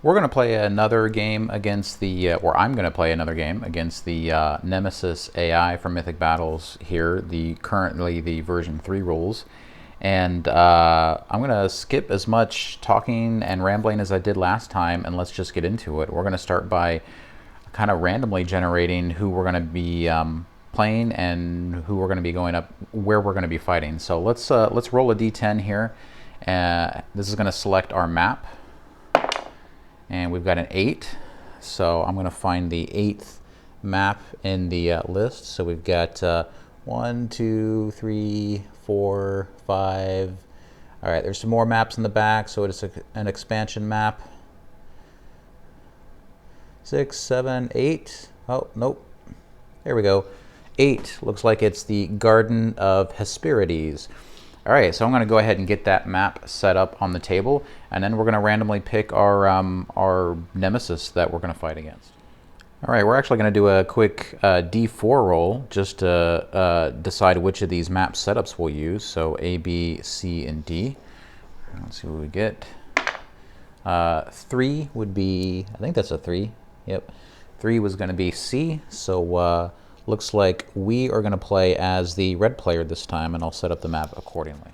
We're going to play another game against the, or I'm going to play another game against the Nemesis AI from Mythic Battles here, currently the version 3 rules. And I'm going to skip as much talking and rambling as I did last time, and let's just get into it. We're going to start by kind of randomly generating who we're going to be playing and who we're going to be going up, where we're going to be fighting. So let's roll a d10 here. This is going to select our map. And we've got an 8, so I'm going to find the 8th map in the list. So we've got 1, 2, 3, 4, 5. All right, there's some more maps in the back, so it's an expansion map. 6, 7, 8. Oh, nope. There we go. 8 looks like it's the Garden of Hesperides. All right, so I'm going to go ahead and get that map set up on the table, and then we're going to randomly pick our Nemesis that we're going to fight against. All right, we're actually going to do a quick D4 roll just to decide which of these map setups we'll use. So A, B, C, and D. Let's see what we get. 3 would be, I think that's a 3. Yep. 3 was going to be C, so looks like we are going to play as the red player this time, and I'll set up the map accordingly.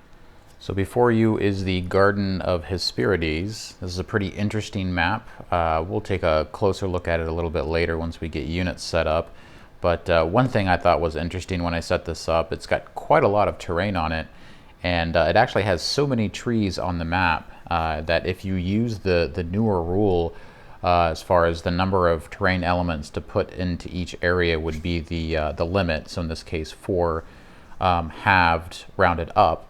So before you is the Garden of Hesperides. This is a pretty interesting map. We'll take a closer look at it a little bit later once we get units set up. But one thing I thought was interesting when I set this up, it's got quite a lot of terrain on it, and it actually has so many trees on the map that if you use the newer rule, as far as the number of terrain elements to put into each area would be the limit. So in this case, 4 halved rounded up.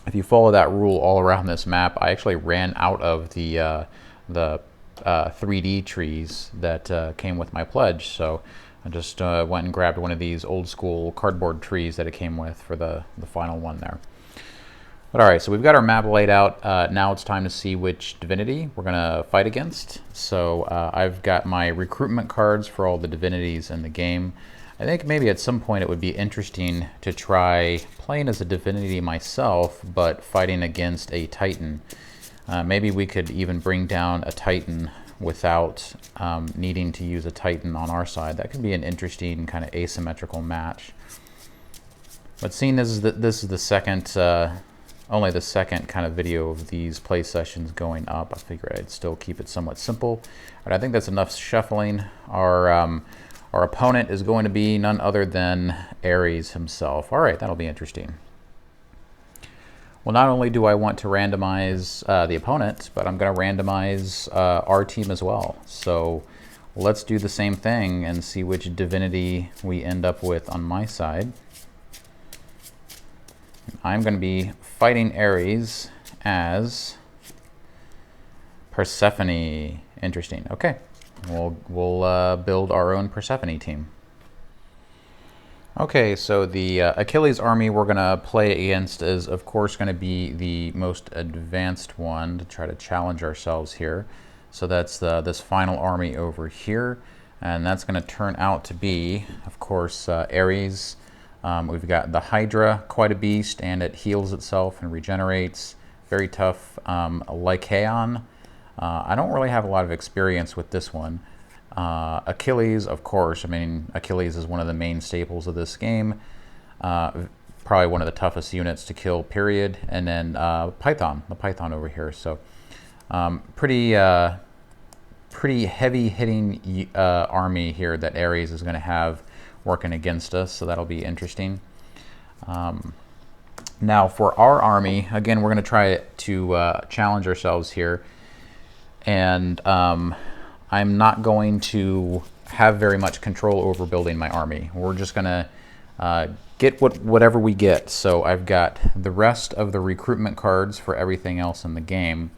If you follow that rule all around this map, I actually ran out of the 3D trees that came with my pledge. So I just went and grabbed one of these old school cardboard trees that it came with for the final one there. But all right, so we've got our map laid out. Now it's time to see which divinity we're going to fight against. So I've got my recruitment cards for all the divinities in the game. I think maybe at some point it would be interesting to try playing as a divinity myself, but fighting against a Titan. Maybe we could even bring down a Titan without needing to use a Titan on our side. That could be an interesting kind of asymmetrical match. But seeing this is the second... only the second kind of video of these play sessions going up, I figured I'd still keep it somewhat simple. But I think that's enough shuffling. Our opponent is going to be none other than Ares himself. All right, that'll be interesting. Well, not only do I want to randomize the opponent, but I'm going to randomize our team as well. So let's do the same thing and see which divinity we end up with on my side. I'm going to be fighting Ares as Persephone. Interesting. Okay, we'll build our own Persephone team. Okay, so the Achilles army we're going to play against is, of course, going to be the most advanced one to try to challenge ourselves here. So that's this final army over here, and that's going to turn out to be, of course, Ares. We've got the Hydra, quite a beast, and it heals itself and regenerates. Very tough. Lycaon. I don't really have a lot of experience with this one. Achilles, of course. I mean, Achilles is one of the main staples of this game. Probably one of the toughest units to kill, period. And then Python, the Python over here. So pretty heavy-hitting army here that Ares is going to have working against us, so that'll be interesting. Now for our army, again, we're going to try to challenge ourselves here, and I'm not going to have very much control over building my army. We're just going to get whatever we get. So I've got the rest of the recruitment cards for everything else in the game,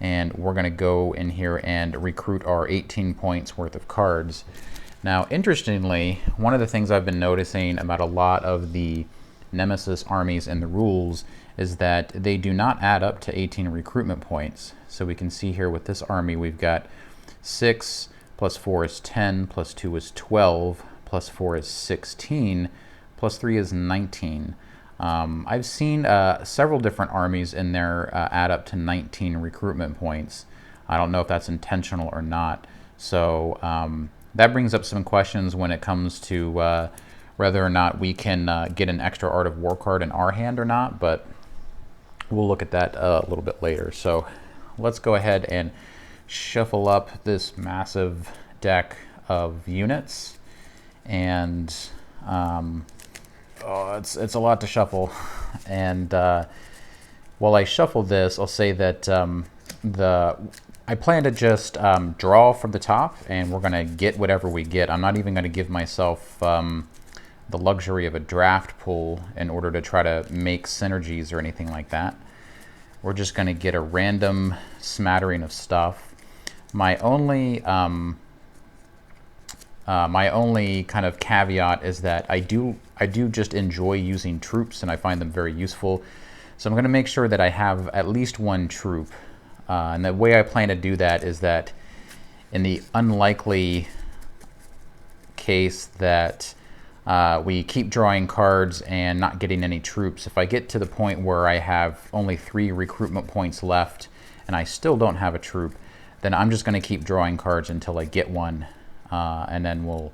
and we're going to go in here and recruit our 18 points worth of cards. Now, interestingly, one of the things I've been noticing about a lot of the Nemesis armies in the rules is that they do not add up to 18 recruitment points. So we can see here with this army, we've got 6, plus 4 is 10, plus 2 is 12, plus 4 is 16, plus 3 is 19. I've seen several different armies in there add up to 19 recruitment points. I don't know if that's intentional or not. So that brings up some questions when it comes to whether or not we can get an extra Art of War card in our hand or not, but we'll look at that a little bit later. So let's go ahead and shuffle up this massive deck of units. And it's a lot to shuffle. And while I shuffle this, I'll say that I plan to just draw from the top, and we're going to get whatever we get. I'm not even going to give myself the luxury of a draft pool in order to try to make synergies or anything like that. We're just going to get a random smattering of stuff. My only kind of caveat is that I do just enjoy using troops, and I find them very useful. So I'm going to make sure that I have at least one troop. And the way I plan to do that is that in the unlikely case that we keep drawing cards and not getting any troops, if I get to the point where I have only 3 recruitment points left and I still don't have a troop, then I'm just going to keep drawing cards until I get one, and then we'll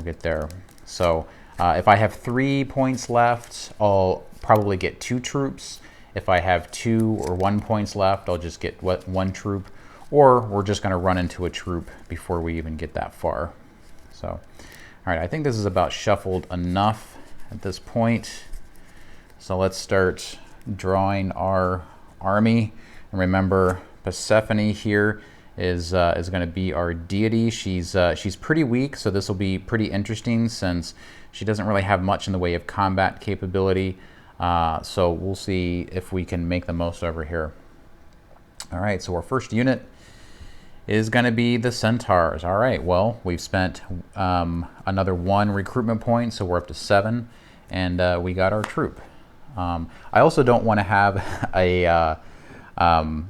get there. So if I have 3 points left, I'll probably get 2 troops. If I have 2 or 1 points left, I'll just get 1 troop, or we're just going to run into a troop before we even get that far. So, all right, I think this is about shuffled enough at this point. So let's start drawing our army. And remember, Persephone here is going to be our deity. She's pretty weak, so this will be pretty interesting since she doesn't really have much in the way of combat capability. So we'll see if we can make the most over here. All right, so our first unit is going to be the Centaurs. All right, well, we've spent another 1 recruitment point, so we're up to 7, and we got our troop. I also don't want to have an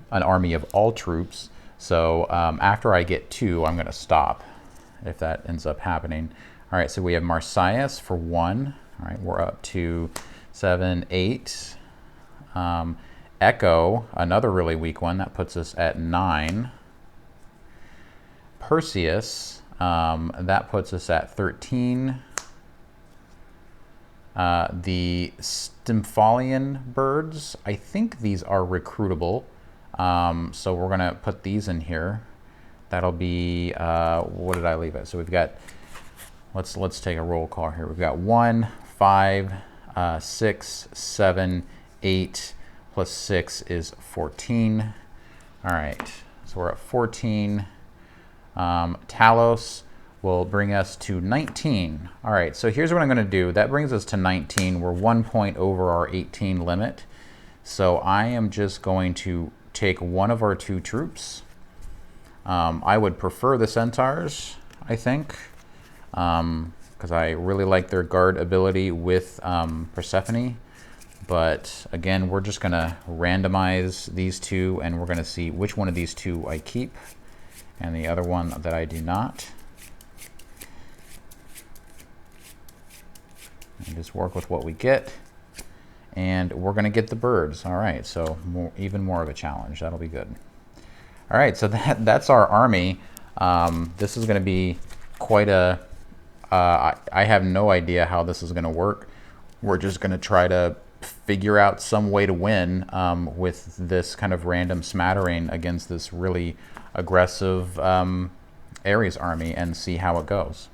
army of all troops, so after I get 2, I'm going to stop if that ends up happening. All right, so we have Marsyas for 1. All right, we're up to 7, 8. Echo, another really weak one, that puts us at 9. Perseus, that puts us at 13. The Stymphalian birds, I think these are recruitable, so we're gonna put these in here. That'll be what did I leave it? So we've got, let's take a roll call here. We've got 1, 5, 6, 7, 8 plus 6 is 14. All right, so we're at 14. Talos will bring us to 19. All right, so here's what I'm going to do. That brings us to 19. We're 1 point over our 18 limit. So I am just going to take one of our 2 troops. I would prefer the Centaurs, I think, because I really like their guard ability with Persephone. But again, we're just going to randomize these 2, and we're going to see which one of these 2 I keep and the other one that I do not. And just work with what we get. And we're going to get the birds. All right, so even more of a challenge. That'll be good. All right, so that's our army. This is going to be quite a... I have no idea how this is going to work. We're just going to try to figure out some way to win with this kind of random smattering against this really aggressive Ares army and see how it goes.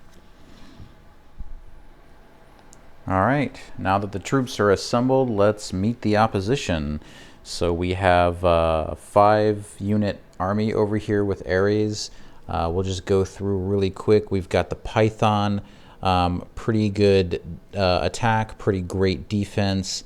All right, now that the troops are assembled, let's meet the opposition. So we have a 5-unit army over here with Ares. We'll just go through really quick. We've got the Python, pretty good attack, pretty great defense.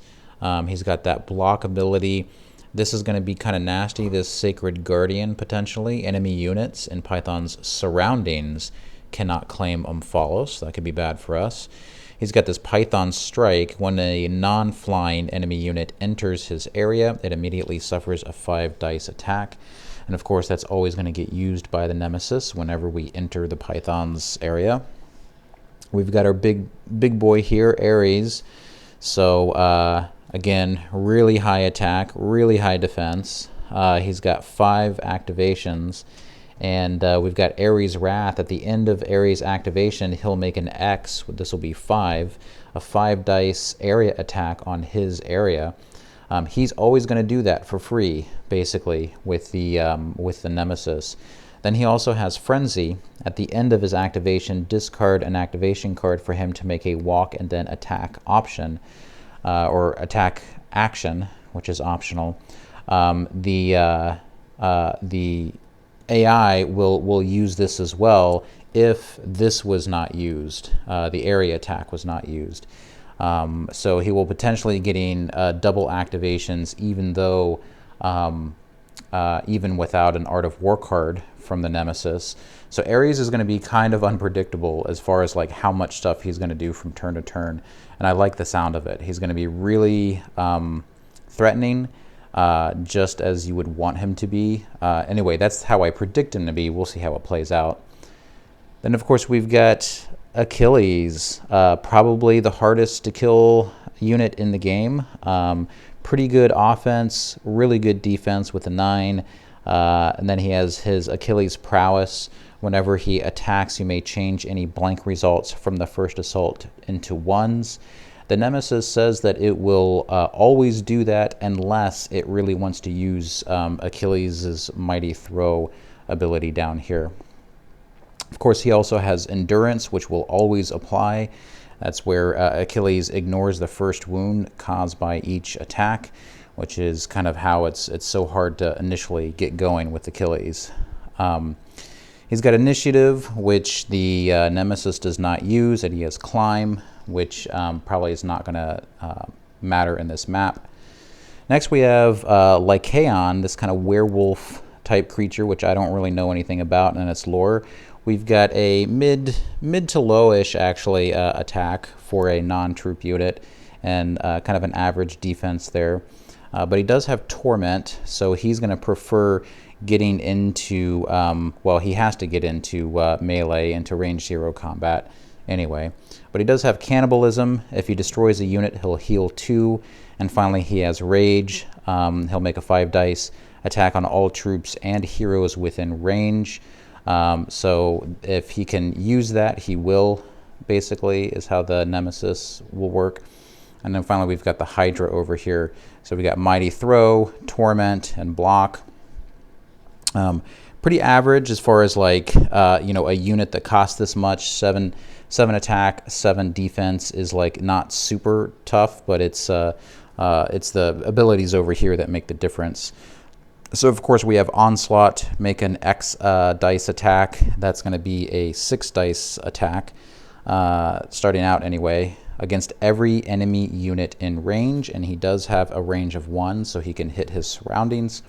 He's got that block ability. This is going to be kind of nasty, this Sacred Guardian, potentially. Enemy units in Python's surroundings cannot claim Omphalos, so that could be bad for us. He's got this Python Strike. When a non-flying enemy unit enters his area, it immediately suffers a 5 dice attack. And of course, that's always going to get used by the Nemesis whenever we enter the Python's area. We've got our big boy here, Ares. So again, really high attack, really high defense. He's got 5 activations, and we've got Ares Wrath. At the end of Ares activation, he'll make an X. This will be 5, a 5 dice area attack on his area. He's always going to do that for free, basically, with the Nemesis. Then he also has Frenzy. At the end of his activation, discard an activation card for him to make a walk and then attack option, or attack action, which is optional. The AI will use this as well if this was not used, the area attack was not used. So he will potentially getting double activations, even though even without an Art of War card from the Nemesis. So Ares is going to be kind of unpredictable as far as like how much stuff he's going to do from turn to turn, and I like the sound of it. He's going to be really threatening, just as you would want him to be. Anyway, that's how I predict him to be. We'll see how it plays out. Then of course we've got Achilles, probably the hardest to kill unit in the game. Pretty good offense, really good defense with a 9. And then he has his Achilles prowess. Whenever he attacks, you may change any blank results from the first assault into 1s. The Nemesis says that it will always do that unless it really wants to use Achilles' Mighty Throw ability down here. Of course, he also has Endurance, which will always apply. That's where Achilles ignores the first wound caused by each attack, which is kind of how it's so hard to initially get going with Achilles. He's got Initiative, which the Nemesis does not use, and he has Climb, which probably is not going to matter in this map. Next we have Lycaon, this kind of werewolf type creature, which I don't really know anything about in its lore. We've got a mid to lowish actually attack for a non-troop unit, and kind of an average defense there. But he does have Torment, so he's going to prefer getting into, well, he has to get into melee, into range 0 combat anyway. But he does have Cannibalism. If he destroys a unit, he'll heal 2. And finally, he has Rage. He'll make a 5 dice attack on all troops and heroes within range. So if he can use that, he will, basically, is how the Nemesis will work. And then finally, we've got the Hydra over here. So we got Mighty Throw, Torment, and Block. Pretty average as far as like, you know, a unit that costs this much. 7 attack, 7 defense is like not super tough, but it's the abilities over here that make the difference. So of course we have Onslaught, make an X dice attack. That's going to be a 6 dice attack, starting out anyway, against every enemy unit in range, and he does have a range of 1, so he can hit his surroundings.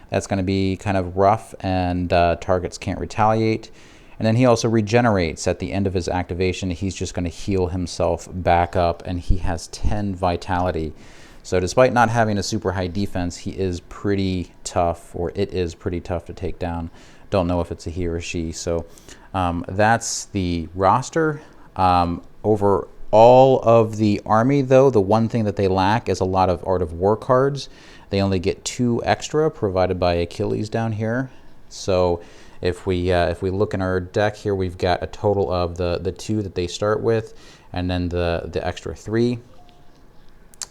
That's going to be kind of rough, and targets can't retaliate. And then he also regenerates at the end of his activation. He's just going to heal himself back up, and he has 10 vitality. So despite not having a super high defense, he is pretty tough, or it is pretty tough to take down. Don't know if it's a he or she. So that's the roster. Over all of the army, though, the one thing that they lack is a lot of Art of War cards. They only get 2 extra provided by Achilles down here. So if we look in our deck here, we've got a total of the 2 that they start with, and then the extra 3.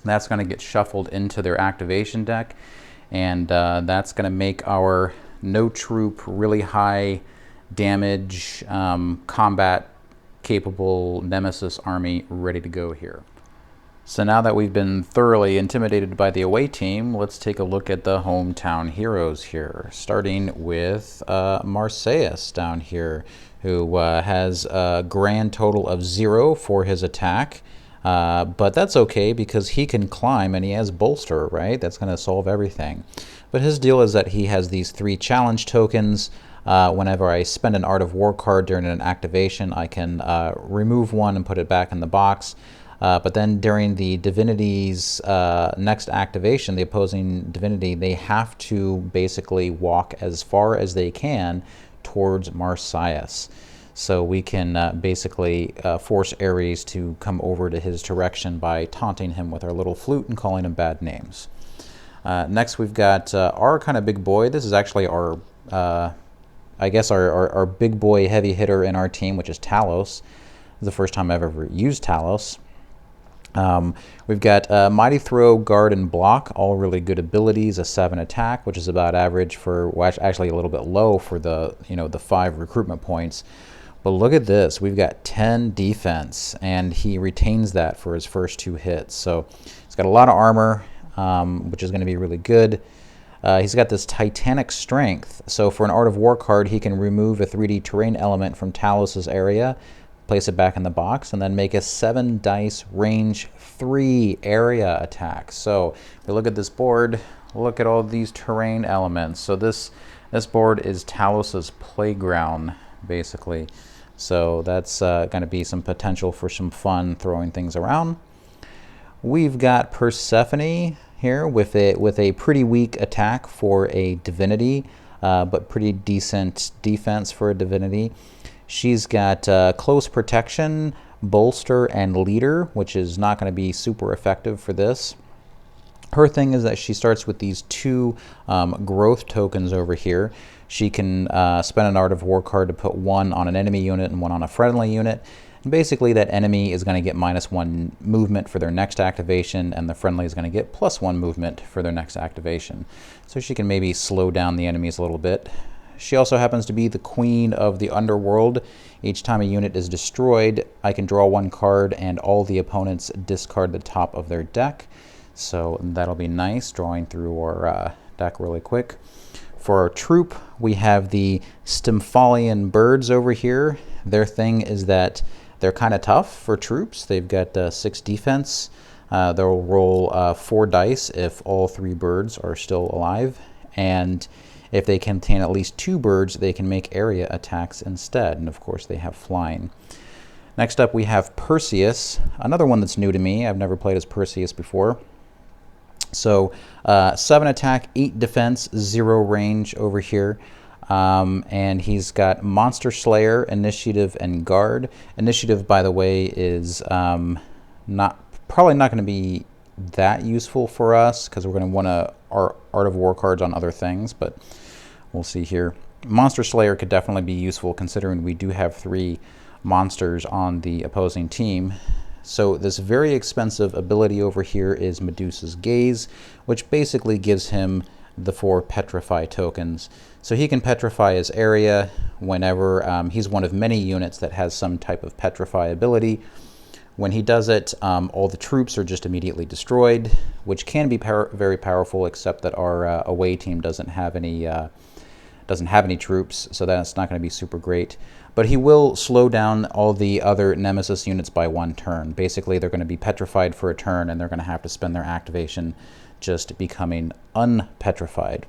That's going to get shuffled into their activation deck, and that's going to make our no troop, really high damage, combat capable Nemesis army ready to go here. So now that we've been thoroughly intimidated by the away team, let's take a look at the hometown heroes here, starting with Marseilles down here, who has a grand total of 0 for his attack. But that's okay because he can climb and he has bolster, right? That's going to solve everything. But his deal is that he has these 3 challenge tokens. Whenever I spend an Art of War card during an activation, I can remove one and put it back in the box. But then during the divinity's next activation, the opposing divinity, they have to basically walk as far as they can towards Marseilles. So we can basically force Ares to come over to his direction by taunting him with our little flute and calling him bad names. Next, we've got our kind of big boy. This is actually our, I guess, our big boy heavy hitter in our team, which is Talos. This is the first time I've ever used Talos. We've got Mighty Throw, Guard, and Block, all really good abilities. A 7 attack, which is about average for, well, actually a little bit low for the, the 5 recruitment points. But look at this, we've got 10 defense, and he retains that for his first 2 hits. So he's got a lot of armor, which is going to be really good. He's got this Titanic Strength. So for an Art of War card, he can remove a 3D terrain element from Talos' area, place it back in the box, and then make a 7 dice range 3 area attack. So if we look at this board, look at all these terrain elements. So this board is Talos' playground, basically. So that's going to be some potential for some fun throwing things around. We've got Persephone here with a pretty weak attack for a divinity, but pretty decent defense for a divinity. She's got close protection, bolster, and leader, which is not going to be super effective for this. Her thing is that she starts with these 2 growth tokens over here. She can spend an Art of War card to put 1 on an enemy unit and 1 on a friendly unit. And basically, that enemy is going to get -1 movement for their next activation, and the friendly is going to get +1 movement for their next activation. So she can maybe slow down the enemies a little bit. She also happens to be the queen of the underworld. Each time a unit is destroyed, I can draw 1 card and all the opponents discard the top of their deck. So that'll be nice, drawing through our deck really quick. For our troop, we have the Stymphalian birds over here. Their thing is that they're kind of tough for troops. They've got 6 defense. They'll roll 4 dice if all 3 birds are still alive. And if they contain at least 2 birds, they can make area attacks instead. And of course, they have flying. Next up, we have Perseus, another one that's new to me. I've never played as Perseus before. So 7 attack, 8 defense, 0 range over here. And he's got Monster Slayer, Initiative, and Guard. Initiative, by the way, is probably not going to be that useful for us because we're going to want our Art of War cards on other things, but we'll see here. Monster Slayer could definitely be useful considering we do have 3 monsters on the opposing team. So this very expensive ability over here is Medusa's Gaze, which basically gives him the 4 Petrify tokens. So he can petrify his area whenever he's one of many units that has some type of petrify ability. When he does it, all the troops are just immediately destroyed, which can be very powerful, except that our away team doesn't have any troops, so that's not going to be super great. But he will slow down all the other Nemesis units by 1 turn. Basically, they're going to be petrified for a turn, and they're going to have to spend their activation just becoming unpetrified.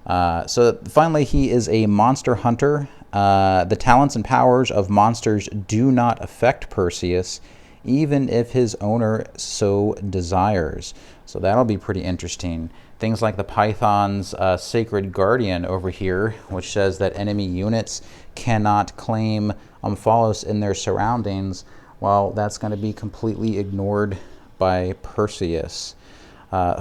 So finally, he is a monster hunter. The talents and powers of monsters do not affect Perseus, even if his owner so desires. So that'll be pretty interesting. Things like the Python's Sacred Guardian over here, which says that enemy units cannot claim Omphalos in their surroundings. Well, that's going to be completely ignored by Perseus.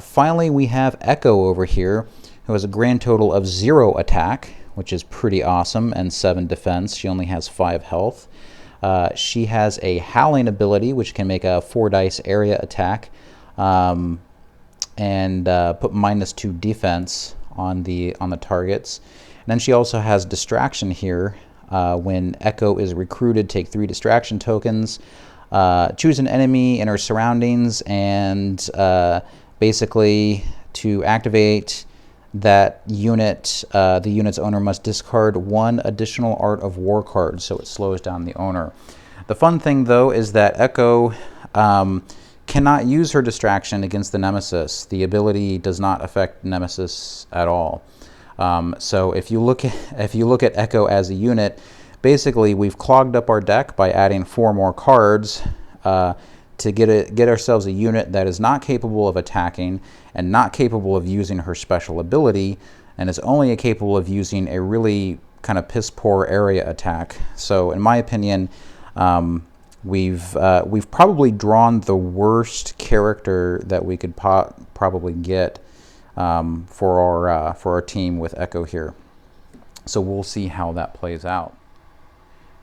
Finally, we have Echo over here, who has a grand total of 0 attack, which is pretty awesome, and 7 defense. She only has 5 health. She has a Howling ability, which can make a 4 dice area attack, and put -2 defense on the targets. And then she also has Distraction here. When Echo is recruited, take 3 distraction tokens. Choose an enemy in her surroundings, and basically to activate that unit, the unit's owner must discard 1 additional Art of War card, so it slows down the owner. The fun thing, though, is that Echo cannot use her distraction against the Nemesis. The ability does not affect Nemesis at all. So if you look at Echo as a unit, basically we've clogged up our deck by adding 4 more cards to get ourselves a unit that is not capable of attacking and not capable of using her special ability, and is only capable of using a really kind of piss poor area attack. So in my opinion, we've probably drawn the worst character that we could probably get. for our team with Echo here. So we'll see how that plays out.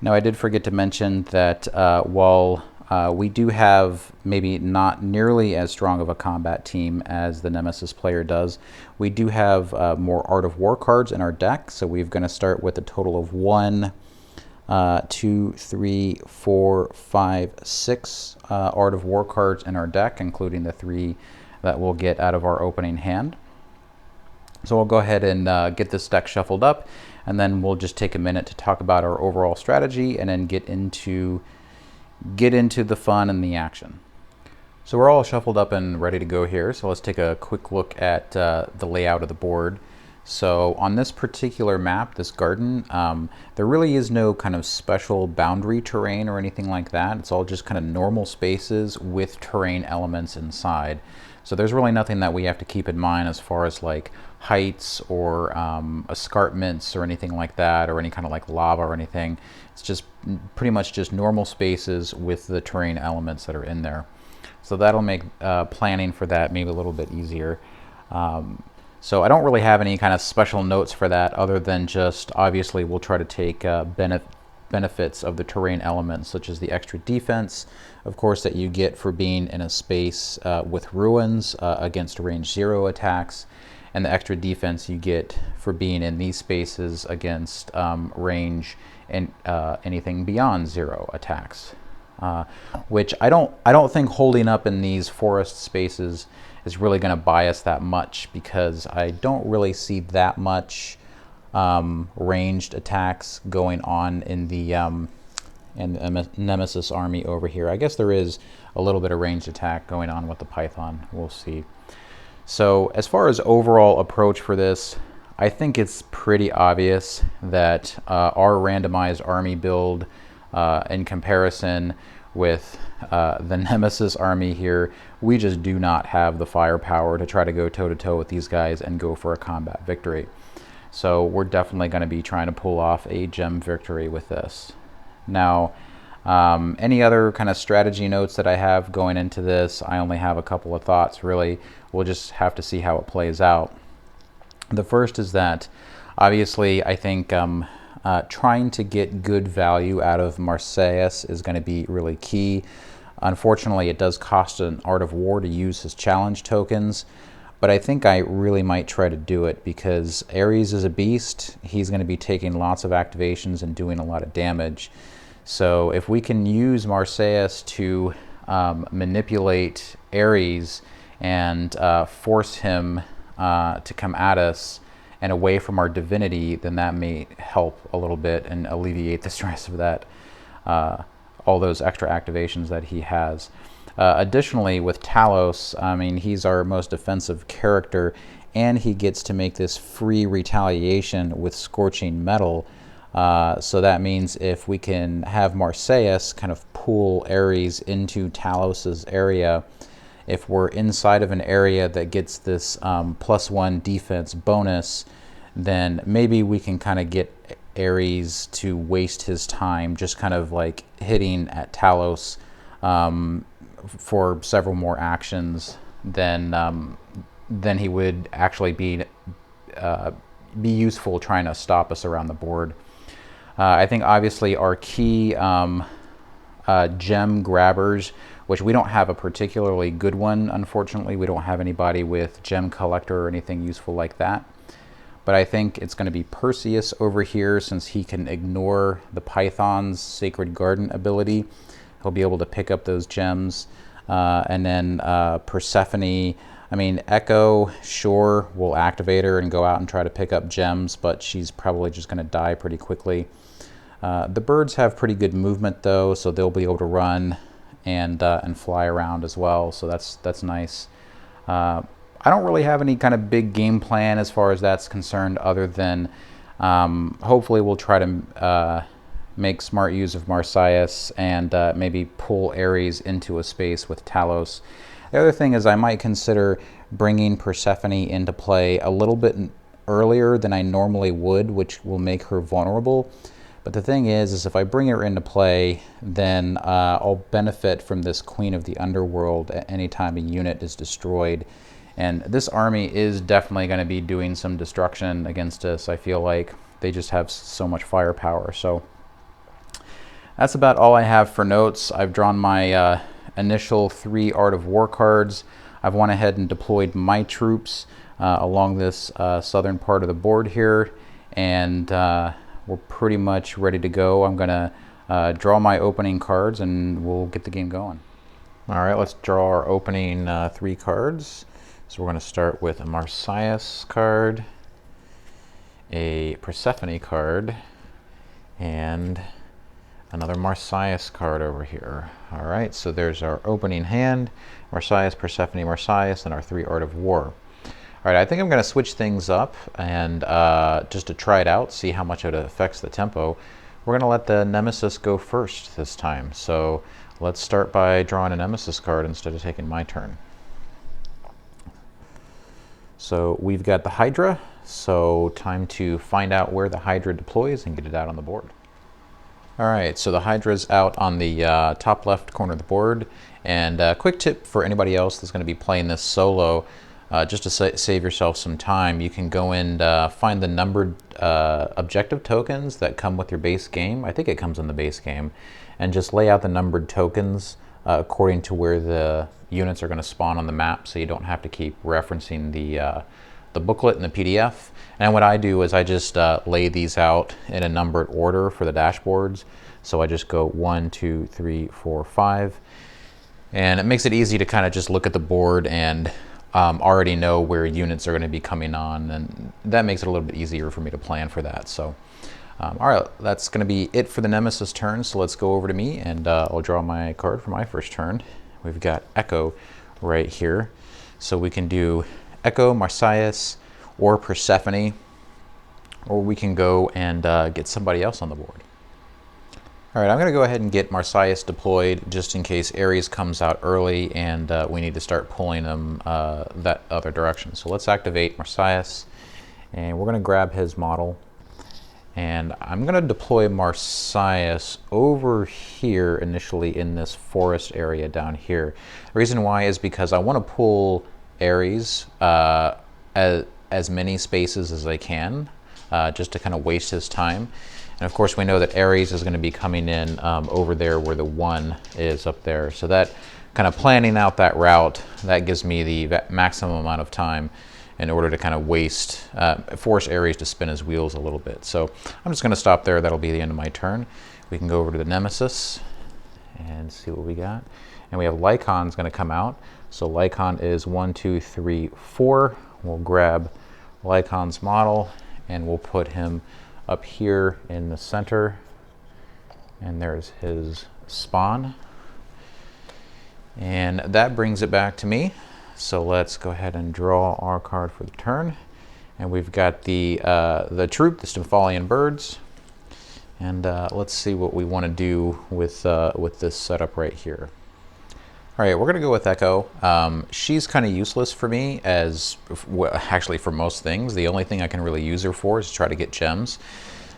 Now, I did forget to mention that while we do have maybe not nearly as strong of a combat team as the Nemesis player does, we do have more Art of War cards in our deck. So we're going to start with a total of 1, 2, 3, 4, 5, 6 Art of War cards in our deck, including the 3 that we'll get out of our opening hand. So we'll go ahead and get this deck shuffled up, and then we'll just take a minute to talk about our overall strategy and then get into the fun and the action. So we're all shuffled up and ready to go here. So let's take a quick look at the layout of the board. So on this particular map, this garden, there really is no kind of special boundary terrain or anything like that. It's all just kind of normal spaces with terrain elements inside. So there's really nothing that we have to keep in mind as far as like heights or escarpments or anything like that, or any kind of like lava or anything. It's just pretty much just normal spaces with the terrain elements that are in there. So that'll make planning for that maybe a little bit easier. So I don't really have any kind of special notes for that, other than just obviously we'll try to take benefits of the terrain elements, such as the extra defense, of course, that you get for being in a space with ruins against range 0 attacks, and the extra defense you get for being in these spaces against range and anything beyond 0 attacks. Which I don't think holding up in these forest spaces is really going to buy us that much, because I don't really see that much ranged attacks going on in the Nemesis army over here. I guess there is a little bit of ranged attack going on with the Python. We'll see. So as far as overall approach for this, I think it's pretty obvious that our randomized army build in comparison with the Nemesis army here, we just do not have the firepower to try to go toe-to-toe with these guys and go for a combat victory. So we're definitely going to be trying to pull off a gem victory with this. Now, any other kind of strategy notes that I have going into this, I only have a couple of thoughts, really. We'll just have to see how it plays out. The first is that, obviously, I think trying to get good value out of Marseilles is going to be really key. Unfortunately, it does cost an Art of War to use his challenge tokens, but I think I really might try to do it, because Ares is a beast. He's going to be taking lots of activations and doing a lot of damage. So if we can use Marseilles to manipulate Ares and force him to come at us and away from our divinity, then that may help a little bit and alleviate the stress of that, all those extra activations that he has. Additionally, with Talos, I mean, he's our most defensive character, and he gets to make this free retaliation with Scorching Metal. So that means if we can have Marseilles kind of pull Ares into Talos's area, if we're inside of an area that gets this +1 defense bonus, then maybe we can kind of get Ares to waste his time just kind of like hitting at Talos for several more actions than he would actually be useful trying to stop us around the board. I think obviously our key gem grabbers, which we don't have a particularly good one, unfortunately. We don't have anybody with gem collector or anything useful like that. But I think it's going to be Perseus over here, since he can ignore the Python's Sacred Garden ability. He'll be able to pick up those gems. And then Persephone, I mean, Echo, sure, will activate her and go out and try to pick up gems, but she's probably just going to die pretty quickly. The birds have pretty good movement, though, so they'll be able to run and fly around as well, so that's nice. I don't really have any kind of big game plan as far as that's concerned, other than hopefully we'll try to make smart use of Marseilles and maybe pull Ares into a space with Talos. The other thing is I might consider bringing Persephone into play a little bit earlier than I normally would, which will make her vulnerable. But the thing is if I bring her into play, then I'll benefit from this Queen of the Underworld at any time a unit is destroyed And this army is definitely going to be doing some destruction against us. I feel like they just have so much firepower. So that's about all I have for notes. I've drawn my initial 3 Art of War cards. I've went ahead and deployed my troops along this southern part of the board here, and we're pretty much ready to go. I'm going to draw my opening cards and we'll get the game going. All right, let's draw our opening 3 cards. So we're going to start with a Marsyas card, a Persephone card, and another Marsyas card over here. All right, so there's our opening hand, Marsyas, Persephone, Marsyas, and our 3 Art of War. All right, I think I'm going to switch things up and just to try it out, see how much it affects the tempo. We're going to let the Nemesis go first this time. So let's start by drawing a Nemesis card instead of taking my turn. So we've got the Hydra, so time to find out where the Hydra deploys and get it out on the board. All right, so the Hydra's out on the top left corner of the board. And a quick tip for anybody else that's going to be playing this solo, just to save yourself some time, you can go and find the numbered objective tokens that come with your base game. I think it comes in the base game. And just lay out the numbered tokens according to where the units are going to spawn on the map, so you don't have to keep referencing the booklet and the PDF. And what I do is I just lay these out in a numbered order for the dashboards. So I just go 1, 2, 3, 4, 5. And it makes it easy to kind of just look at the board and already know where units are going to be coming on. And that makes it a little bit easier for me to plan for that. So, all right, that's going to be it for the Nemesis turn. So let's go over to me and I'll draw my card for my first turn. We've got Echo right here. So we can do Echo, Marsyas, or Persephone, or we can go and get somebody else on the board. All right, I'm going to go ahead and get Marsyas deployed just in case Ares comes out early and we need to start pulling them that other direction. So let's activate Marsyas, and we're going to grab his model. And I'm going to deploy Marsyas over here initially in this forest area down here. The reason why is because I want to pull Ares as many spaces as I can, just to kind of waste his time. And of course we know that Ares is going to be coming in over there where the 1 is up there. So that kind of planning out that route, that gives me the maximum amount of time in order to kind of force Ares to spin his wheels a little bit. So I'm just going to stop there. That'll be the end of my turn. We can go over to the Nemesis and see what we got. And we have Lycon's going to come out. So Lycon is 1, 2, 3, 4. We'll grab Lycon's model and we'll put him up here in the center. And there's his spawn. And that brings it back to me. So let's go ahead and draw our card for the turn. And we've got the troop, the Stymphalian birds. And let's see what we want to do with this setup right here. All right, we're going to go with Echo. She's kind of useless for me actually for most things. The only thing I can really use her for is to try to get gems.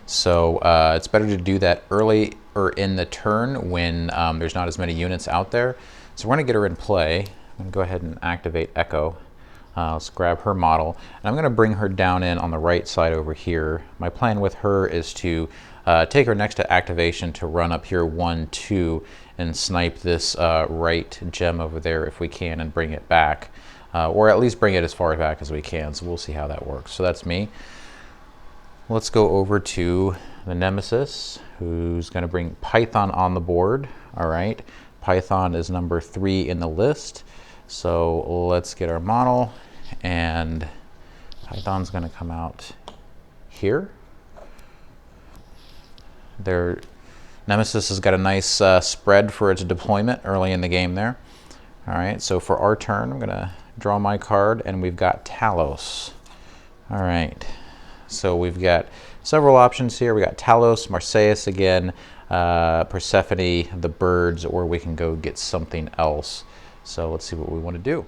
So it's better to do that early or in the turn when there's not as many units out there. So we're going to get her in play. I'm going to go ahead and activate Echo. Let's grab her model. And I'm going to bring her down in on the right side over here. My plan with her is to take her next to activation to run up here 1, 2 and snipe this right gem over there if we can and bring it back. Or at least bring it as far back as we can. So we'll see how that works. So that's me. Let's go over to the Nemesis, who's going to bring Python on the board. All right. Python is number 3 in the list. So let's get our model, and Python's going to come out here. Nemesis has got a nice spread for its deployment early in the game there. All right, so for our turn, I'm going to draw my card, and we've got Talos. All right, so we've got several options here. We got Talos, Marsyas again, Persephone, the birds, or we can go get something else. So let's see what we want to do.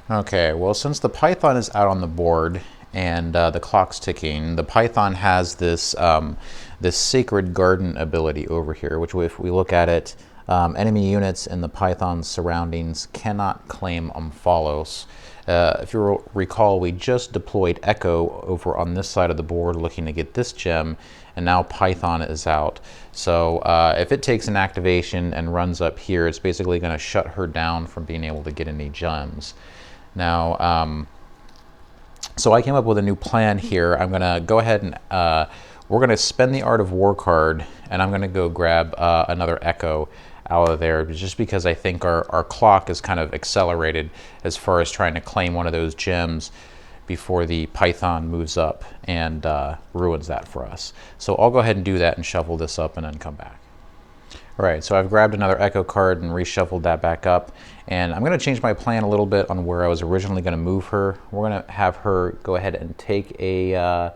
Okay, well, since the Python is out on the board and the clock's ticking, the Python has this this Sacred Garden ability over here, which if we look at it, enemy units in the Python's surroundings cannot claim Omphalos. if you recall, we just deployed Echo over on this side of the board looking to get this gem, and now Python is out. So if it takes an activation and runs up here, it's basically going to shut her down from being able to get any gems. Now, so I came up with a new plan here. I'm going to go ahead and we're going to spend the Art of War card, and I'm going to go grab another Echo out of there, just because I think our clock is kind of accelerated as far as trying to claim one of those gems before the Python moves up and ruins that for us. So I'll go ahead and do that and shuffle this up and then come back. All right, so I've grabbed another Echo card and reshuffled that back up, and I'm going to change my plan a little bit on where I was originally going to move her. We're going to have her go ahead and take a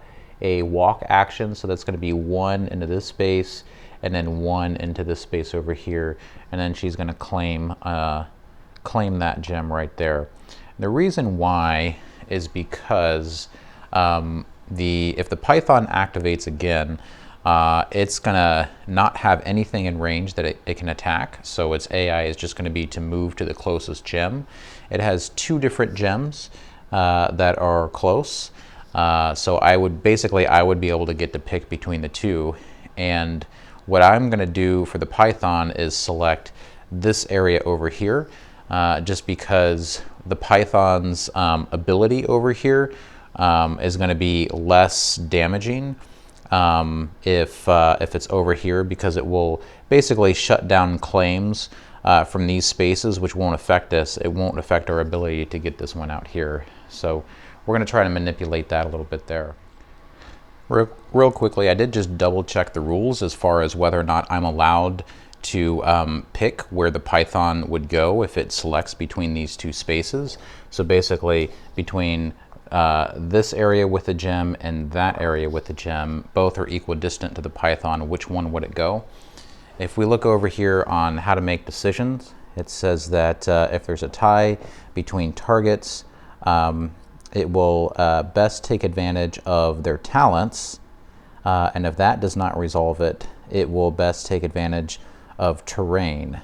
walk action, so that's going to be 1 into this space, and then 1 into this space over here, and then she's going to claim that gem right there. The reason why is because if the Python activates again, it's going to not have anything in range that it can attack, so its AI is just going to be to move to the closest gem. It has 2 different gems that are close, so I would be able to get to pick between the 2, and what I'm going to do for the Python is select this area over here, just because the Python's ability over here is going to be less damaging if it's over here, because it will basically shut down claims from these spaces, which won't affect us. It won't affect our ability to get this one out here. So we're going to try to manipulate that a little bit there. Real quickly, I did just double check the rules as far as whether or not I'm allowed to pick where the Python would go if it selects between these 2 spaces. So basically between this area with a gem and that area with a gem, both are equidistant to the Python. Which one would it go? If we look over here on how to make decisions, it says that if there's a tie between targets, it will best take advantage of their talents, and if that does not resolve it, it will best take advantage of terrain.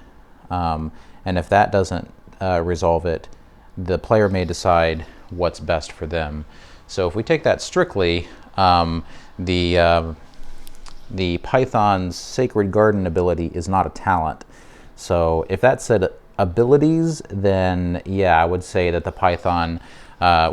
And if that doesn't resolve it, the player may decide what's best for them. So if we take that strictly, the Python's Sacred Garden ability is not a talent. So if that said abilities, then yeah, I would say that the Python,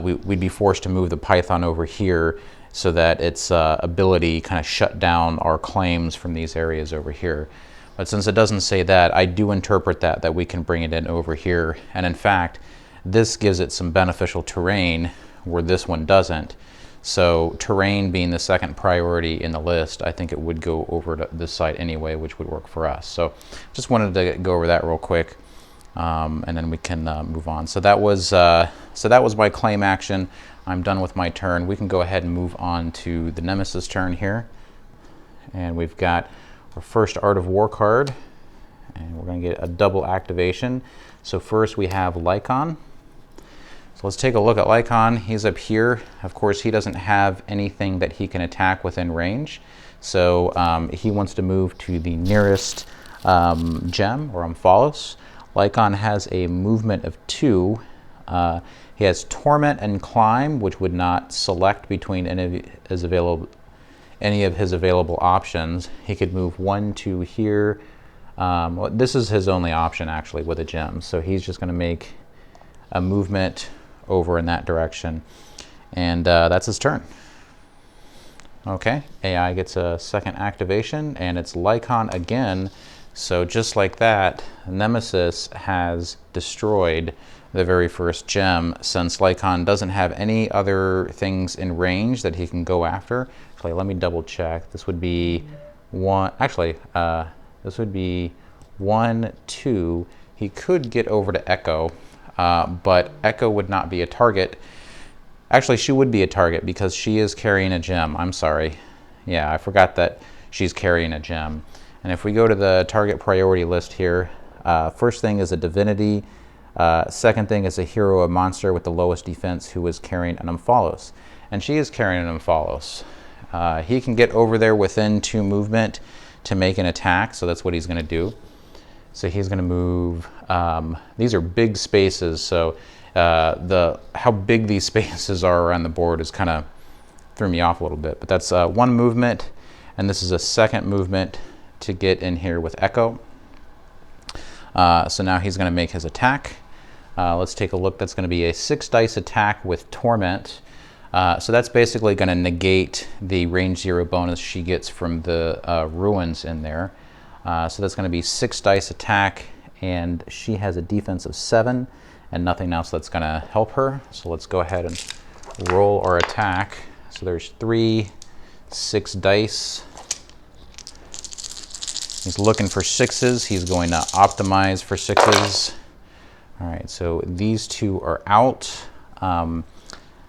we'd be forced to move the Python over here so that its ability kind of shut down our claims from these areas over here. But since it doesn't say that, I do interpret that we can bring it in over here. And in fact, this gives it some beneficial terrain where this one doesn't. So terrain being the second priority in the list, I think it would go over to this side anyway, which would work for us. So just wanted to go over that real quick, and then we can move on. So that was my claim action. I'm done with my turn. We can go ahead and move on to the Nemesis turn here. And we've got our first Art of War card, and we're going to get a double activation. So first we have Lycon. So let's take a look at Lycon. He's up here. Of course, he doesn't have anything that he can attack within range. So he wants to move to the nearest gem or Omphalos. Lycon has a movement of 2. He has Torment and Climb, which would not select between any of his available options. He could move 1, 2 here. This is his only option actually with a gem. So he's just going to make a movement over in that direction. And that's his turn. Okay, AI gets a second activation, and it's Lycon again. So just like that, Nemesis has destroyed the very first gem, since Lycon doesn't have any other things in range that he can go after. Actually, let me double check. This would be 1, actually, this would be 1, 2. He could get over to Echo, but Echo would not be a target. Actually, she would be a target because she is carrying a gem. I'm sorry. Yeah, I forgot that she's carrying a gem. And if we go to the target priority list here, first thing is a divinity. Second thing is a hero, a monster with the lowest defense who is carrying an Omphalos. And she is carrying an Omphalos. He can get over there within 2 movement to make an attack, so that's what he's going to do. So he's going to move. These are big spaces, so how big these spaces are around the board is kind of threw me off a little bit. But that's one movement, and this is a second movement to get in here with Echo. So now he's going to make his attack. Let's take a look. That's going to be a 6 dice attack with Torment. So that's basically going to negate the range 0 bonus she gets from the ruins in there. So that's going to be 6 dice attack, and she has a defense of 7 and nothing else that's going to help her. So let's go ahead and roll our attack. So there's 3 6 dice. He's looking for 6s. He's going to optimize for 6s. All right, so these 2 are out.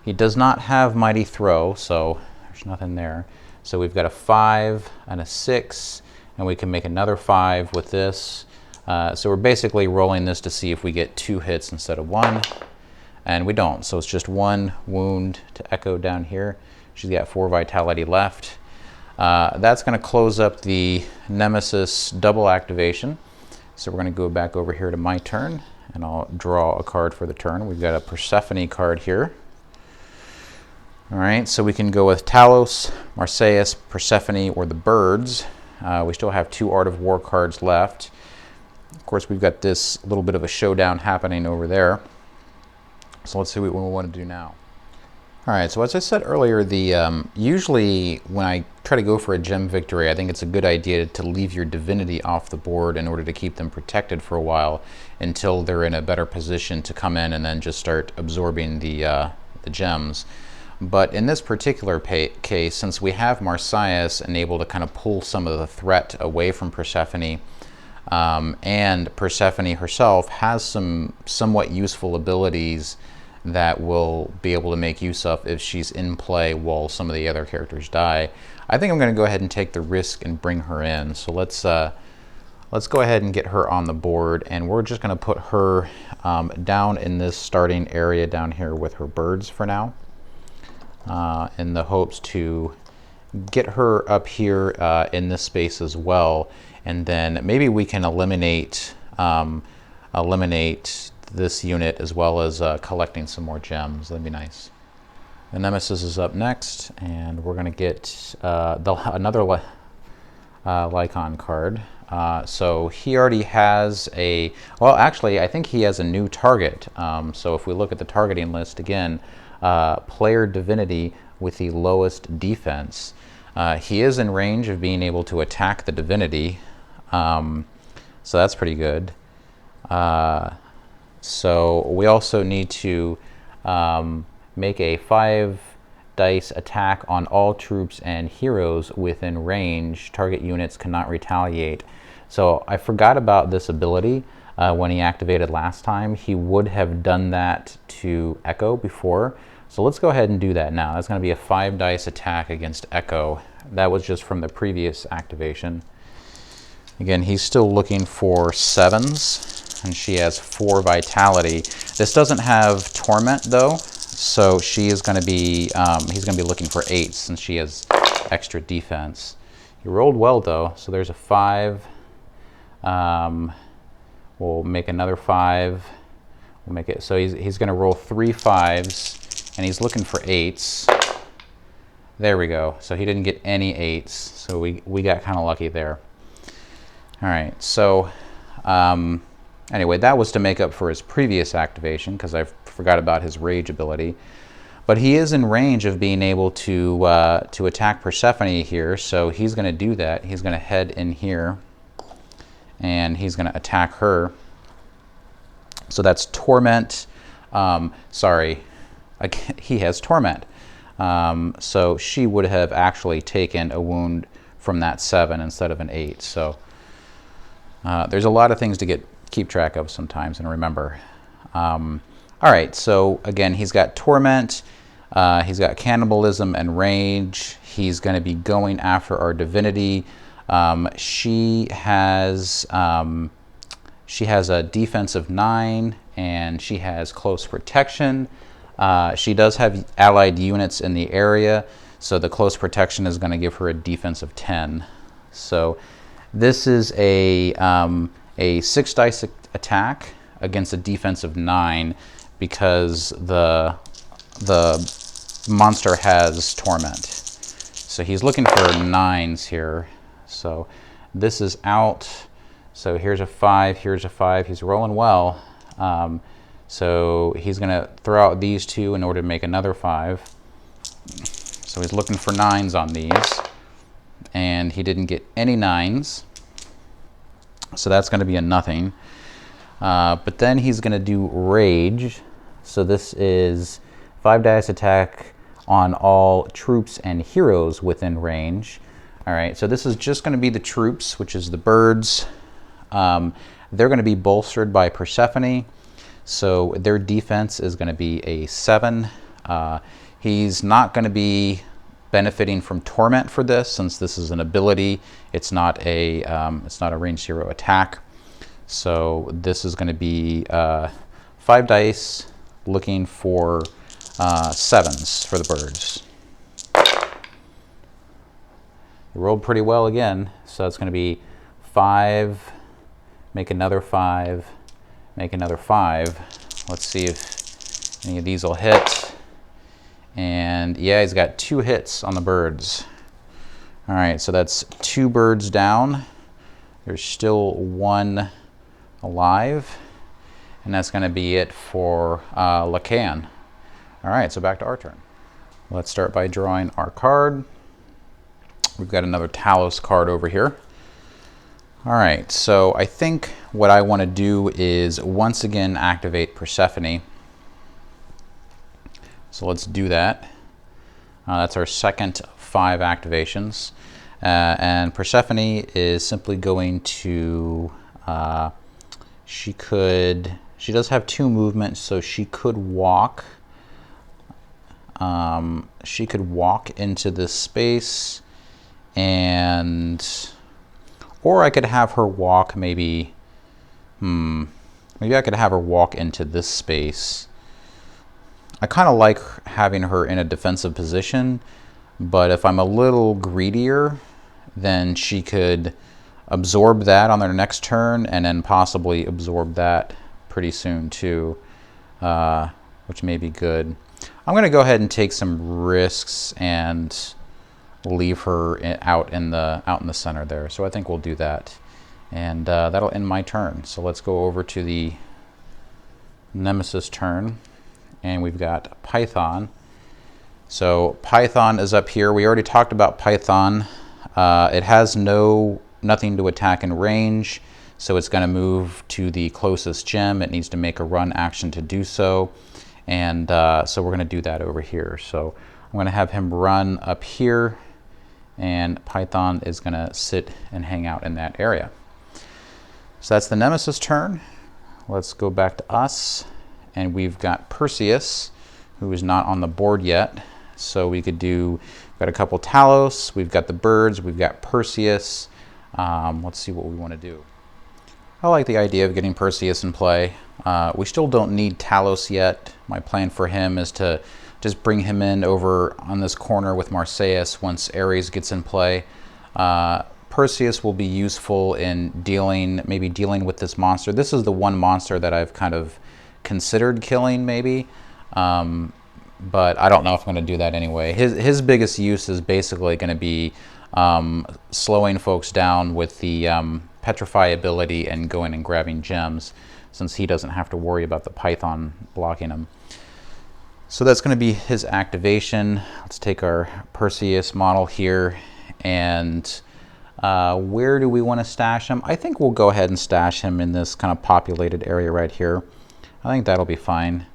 He does not have Mighty Throw, so there's nothing there. So we've got a 5 and a 6, and we can make another 5 with this. So we're basically rolling this to see if we get 2 hits instead of 1, and we don't. So it's just 1 wound to Echo down here. She's got 4 vitality left. That's going to close up the Nemesis double activation. So we're going to go back over here to my turn, and I'll draw a card for the turn. We've got a Persephone card here. All right, so we can go with Talos, Marseilles, Persephone, or the birds. We still have 2 Art of War cards left. Of course, we've got this little bit of a showdown happening over there. So let's see what we want to do now. All right, so as I said earlier, usually when I try to go for a gem victory, I think it's a good idea to leave your divinity off the board in order to keep them protected for a while until they're in a better position to come in and then just start absorbing the gems. But in this particular case, since we have Marseilles and able to kind of pull some of the threat away from Persephone, and Persephone herself has some somewhat useful abilities that we'll be able to make use of if she's in play while some of the other characters die. I think I'm going to go ahead and take the risk and bring her in. So let's go ahead and get her on the board, and we're just going to put her down in this starting area down here with her birds for now, in the hopes to get her up here in this space as well, and then maybe we can eliminate this unit as well as collecting some more gems. That'd be nice. The Nemesis is up next, and we're going to get another Lycon card. So he already has a, well, actually, I think he has a new target. So if we look at the targeting list again, player divinity with the lowest defense. He is in range of being able to attack the divinity, so that's pretty good. So we also need to make a 5 dice attack on all troops and heroes within range. Target units cannot retaliate. So I forgot about this ability when he activated last time. He would have done that to Echo before. So let's go ahead and do that now. That's going to be a 5 dice attack against Echo. That was just from the previous activation. Again, he's still looking for 7s, and she has 4 vitality. This doesn't have Torment though, so she is going to be, he's going to be looking for 8s since she has extra defense. He rolled well though, so there's a 5. We'll make another 5. We'll make it, so he's going to roll 3 5s, and he's looking for 8s. There we go. So he didn't get any 8s, so we got kind of lucky there. All right, so anyway, that was to make up for his previous activation because I forgot about his rage ability. But he is in range of being able to attack Persephone here, so he's going to do that. He's going to head in here, and he's going to attack her. So that's Torment. Sorry, he has Torment. So she would have actually taken a wound from that 7 instead of an 8. So there's a lot of things to keep track of sometimes and remember. All right, so again, he's got Torment, he's got Cannibalism and Rage. He's going to be going after our divinity. She has a defense of 9, and she has close protection. She does have allied units in the area, so the close protection is going to give her a defense of 10. So this is a 6 dice attack against a defense of 9. because the monster has torment. So he's looking for 9s here. So this is out. So here's a 5, here's a 5. He's rolling well. So he's going to throw out these 2 in order to make another 5. So he's looking for 9s on these. And he didn't get any 9s. So that's going to be a nothing. But then he's going to do Rage. So this is 5 dice attack on all troops and heroes within range. All right, so this is just going to be the troops, which is the birds. They're going to be bolstered by Persephone. So their defense is going to be a 7. He's not going to be benefiting from torment for this, since this is an ability. It's not a ranged hero attack. So this is going to be 5 dice, looking for 7s for the birds. They rolled pretty well again, so it's going to be 5, make another 5, make another 5. Let's see if any of these will hit. And yeah, he's got 2 hits on the birds. All right, so that's 2 birds down. There's still 1 alive, and that's going to be it for Lacan. All right, so back to our turn. Let's start by drawing our card. We've got another Talos card over here. All right, so I think what I want to do is once again activate Persephone. So let's do that. That's our second 5 activations. And Persephone is simply going to, she does have 2 movements, so she could walk. She could walk into this space, or I could have her walk maybe I could have her walk into this space. I kind of like having her in a defensive position, but if I'm a little greedier, then she could absorb that on their next turn, and then possibly absorb that pretty soon too, which may be good. I'm going to go ahead and take some risks and leave her out in the center there. So I think we'll do that, and that'll end my turn. So let's go over to the Nemesis turn, and we've got Python. So Python is up here. We already talked about Python. It has nothing to attack in range, so it's going to move to the closest gem. It needs to make a run action to do so, and so we're going to do that over here. So I'm going to have him run up here, and Python is going to sit and hang out in that area. So that's the Nemesis turn. Let's go back to us, and we've got Perseus, who is not on the board yet. So we could do, we've got a couple Talos, we've got the birds, we've got Perseus. Let's see what we want to do. I like the idea of getting Perseus in play. We still don't need Talos yet. My plan for him is to just bring him in over on this corner with Marseilles once Ares gets in play. Perseus will be useful in maybe dealing with this monster. This is the one monster that I've kind of considered killing maybe, but I don't know if I'm going to do that anyway. His biggest use is basically going to be slowing folks down with the Petrify ability and going and grabbing gems, since he doesn't have to worry about the Python blocking him. So that's going to be his activation. Let's take our Perseus model here, and where do we want to stash him? I think we'll go ahead and stash him in this kind of populated area right here. I think that'll be fine.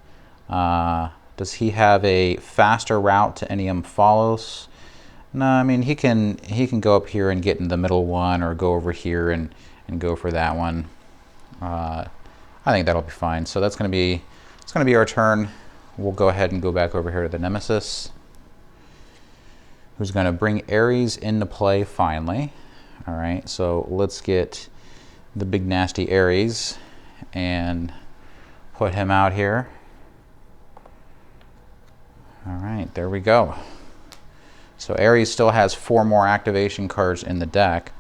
Does he have a faster route to any Omphalos? No, I mean he can go up here and get in the middle one, or go over here and go for that one. I think that'll be fine. So it's going to be our turn. We'll go ahead and go back over here to the Nemesis, who's going to bring Ares into play finally. All right, so let's get the big nasty Ares and put him out here. All right, there we go. So Ares still has 4 more activation cards in the deck.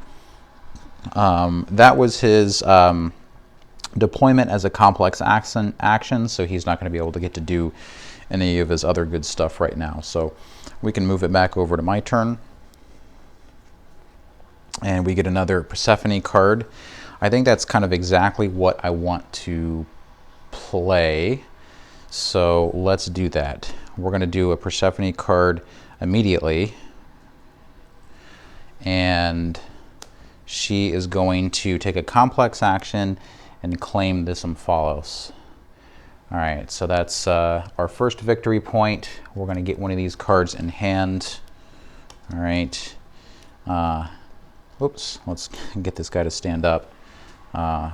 That was his Deployment as a complex action, so he's not going to be able to get to do any of his other good stuff right now. So we can move it back over to my turn. And we get another Persephone card. I think that's kind of exactly what I want to play. So let's do that. We're going to do a Persephone card immediately. And she is going to take a complex action and claim this Omphalos. All right, so that's our first victory point. We're going to get one of these cards in hand. All right. Oops, let's get this guy to stand up.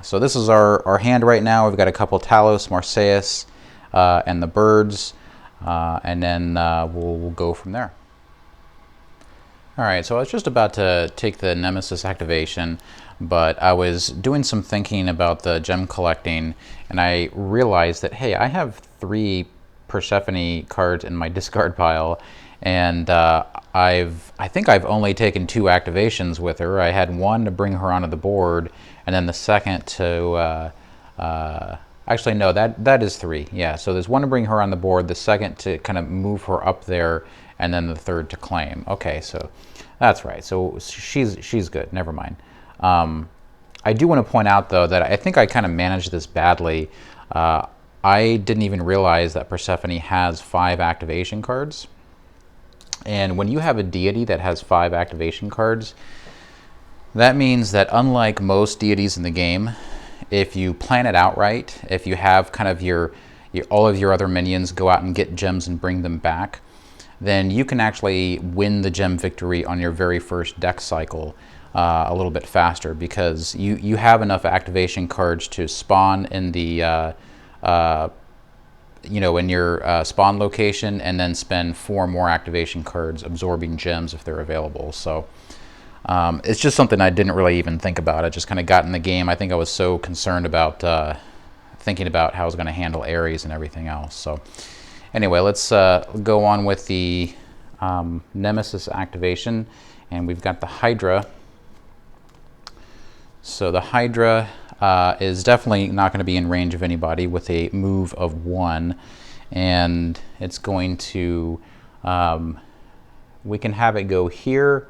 So this is our hand right now. We've got a couple Talos, Marseilles, and the birds, and then we'll go from there. All right, so I was just about to take the Nemesis activation, but I was doing some thinking about the gem collecting, and I realized that, hey, I have 3 Persephone cards in my discard pile, and I think I've only taken 2 activations with her. I had one to bring her onto the board, and then the second to actually no, that is 3. Yeah, so there's one to bring her on the board, the second to kind of move her up there, and then the third to claim. Okay, so that's right. So she's good. Never mind. I do want to point out though that I think I kind of managed this badly. I didn't even realize that Persephone has 5 activation cards. And when you have a deity that has 5 activation cards, that means that unlike most deities in the game, if you plan it out right, if you have kind of all of your other minions go out and get gems and bring them back, then you can actually win the gem victory on your very first deck cycle a little bit faster, because you have enough activation cards to spawn in the in your spawn location, and then spend 4 more activation cards absorbing gems if they're available. So it's just something I didn't really even think about. I just kind of got in the game. I think I was so concerned about thinking about how I was going to handle Ares and everything else. So anyway, let's go on with the Nemesis activation, and we've got the Hydra. So the Hydra is definitely not going to be in range of anybody with a move of 1, and it's going to, we can have it go here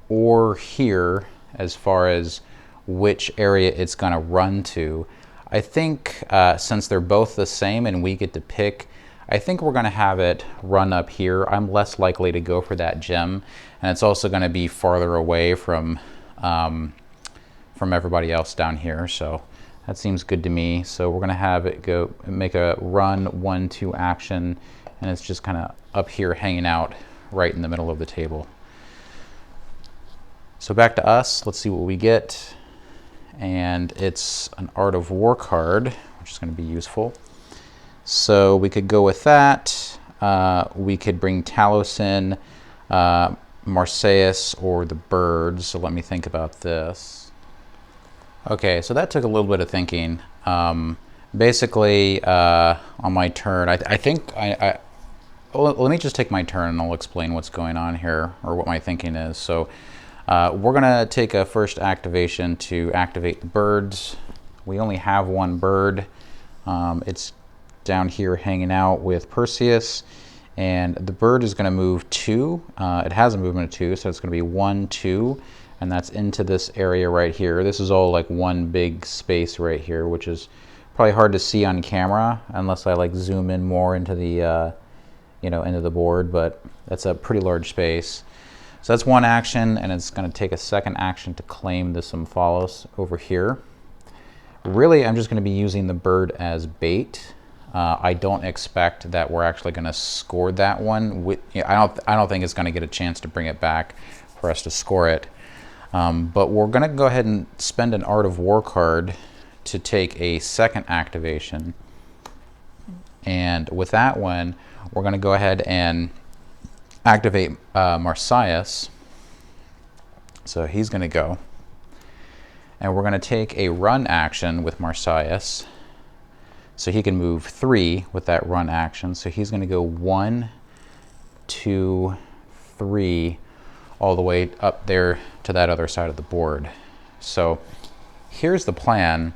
or here as far as which area it's going to run to. I think since they're both the same and we get to pick, I think we're going to have it run up here. I'm less likely to go for that gem, and it's also going to be farther away from everybody else down here, so that seems good to me. So we're going to have it go make a run 1-2 action, and it's just kind of up here hanging out right in the middle of the table. So back to us, let's see what we get, and it's an Art of War card, which is going to be useful. So we could go with that. We could bring Talos in, Marseilles, or the birds. So let me think about this. Okay, so that took a little bit of thinking. Basically, on my turn, I think well, let me just take my turn and I'll explain what's going on here, or what my thinking is. So we're going to take a first activation to activate the birds. We only have 1 bird. It's down here hanging out with Perseus, and the bird is going to move 2. It has a movement of 2, so it's going to be 1, 2, and that's into this area right here. This is all like one big space right here, which is probably hard to see on camera unless I like zoom in more into the into the board, but that's a pretty large space. So that's 1 action, and it's going to take a second action to claim this Omphalos over here. Really, I'm just going to be using the bird as bait. I don't expect that we're actually going to score that one. I don't think it's going to get a chance to bring it back for us to score it. But we're going to go ahead and spend an Art of War card to take a second activation. And with that one, we're going to go ahead and activate Marseilles. So he's going to go. And we're going to take a run action with Marseilles. So he can move 3 with that run action. So he's going to go 1, 2, 3, all the way up there to that other side of the board. So here's the plan.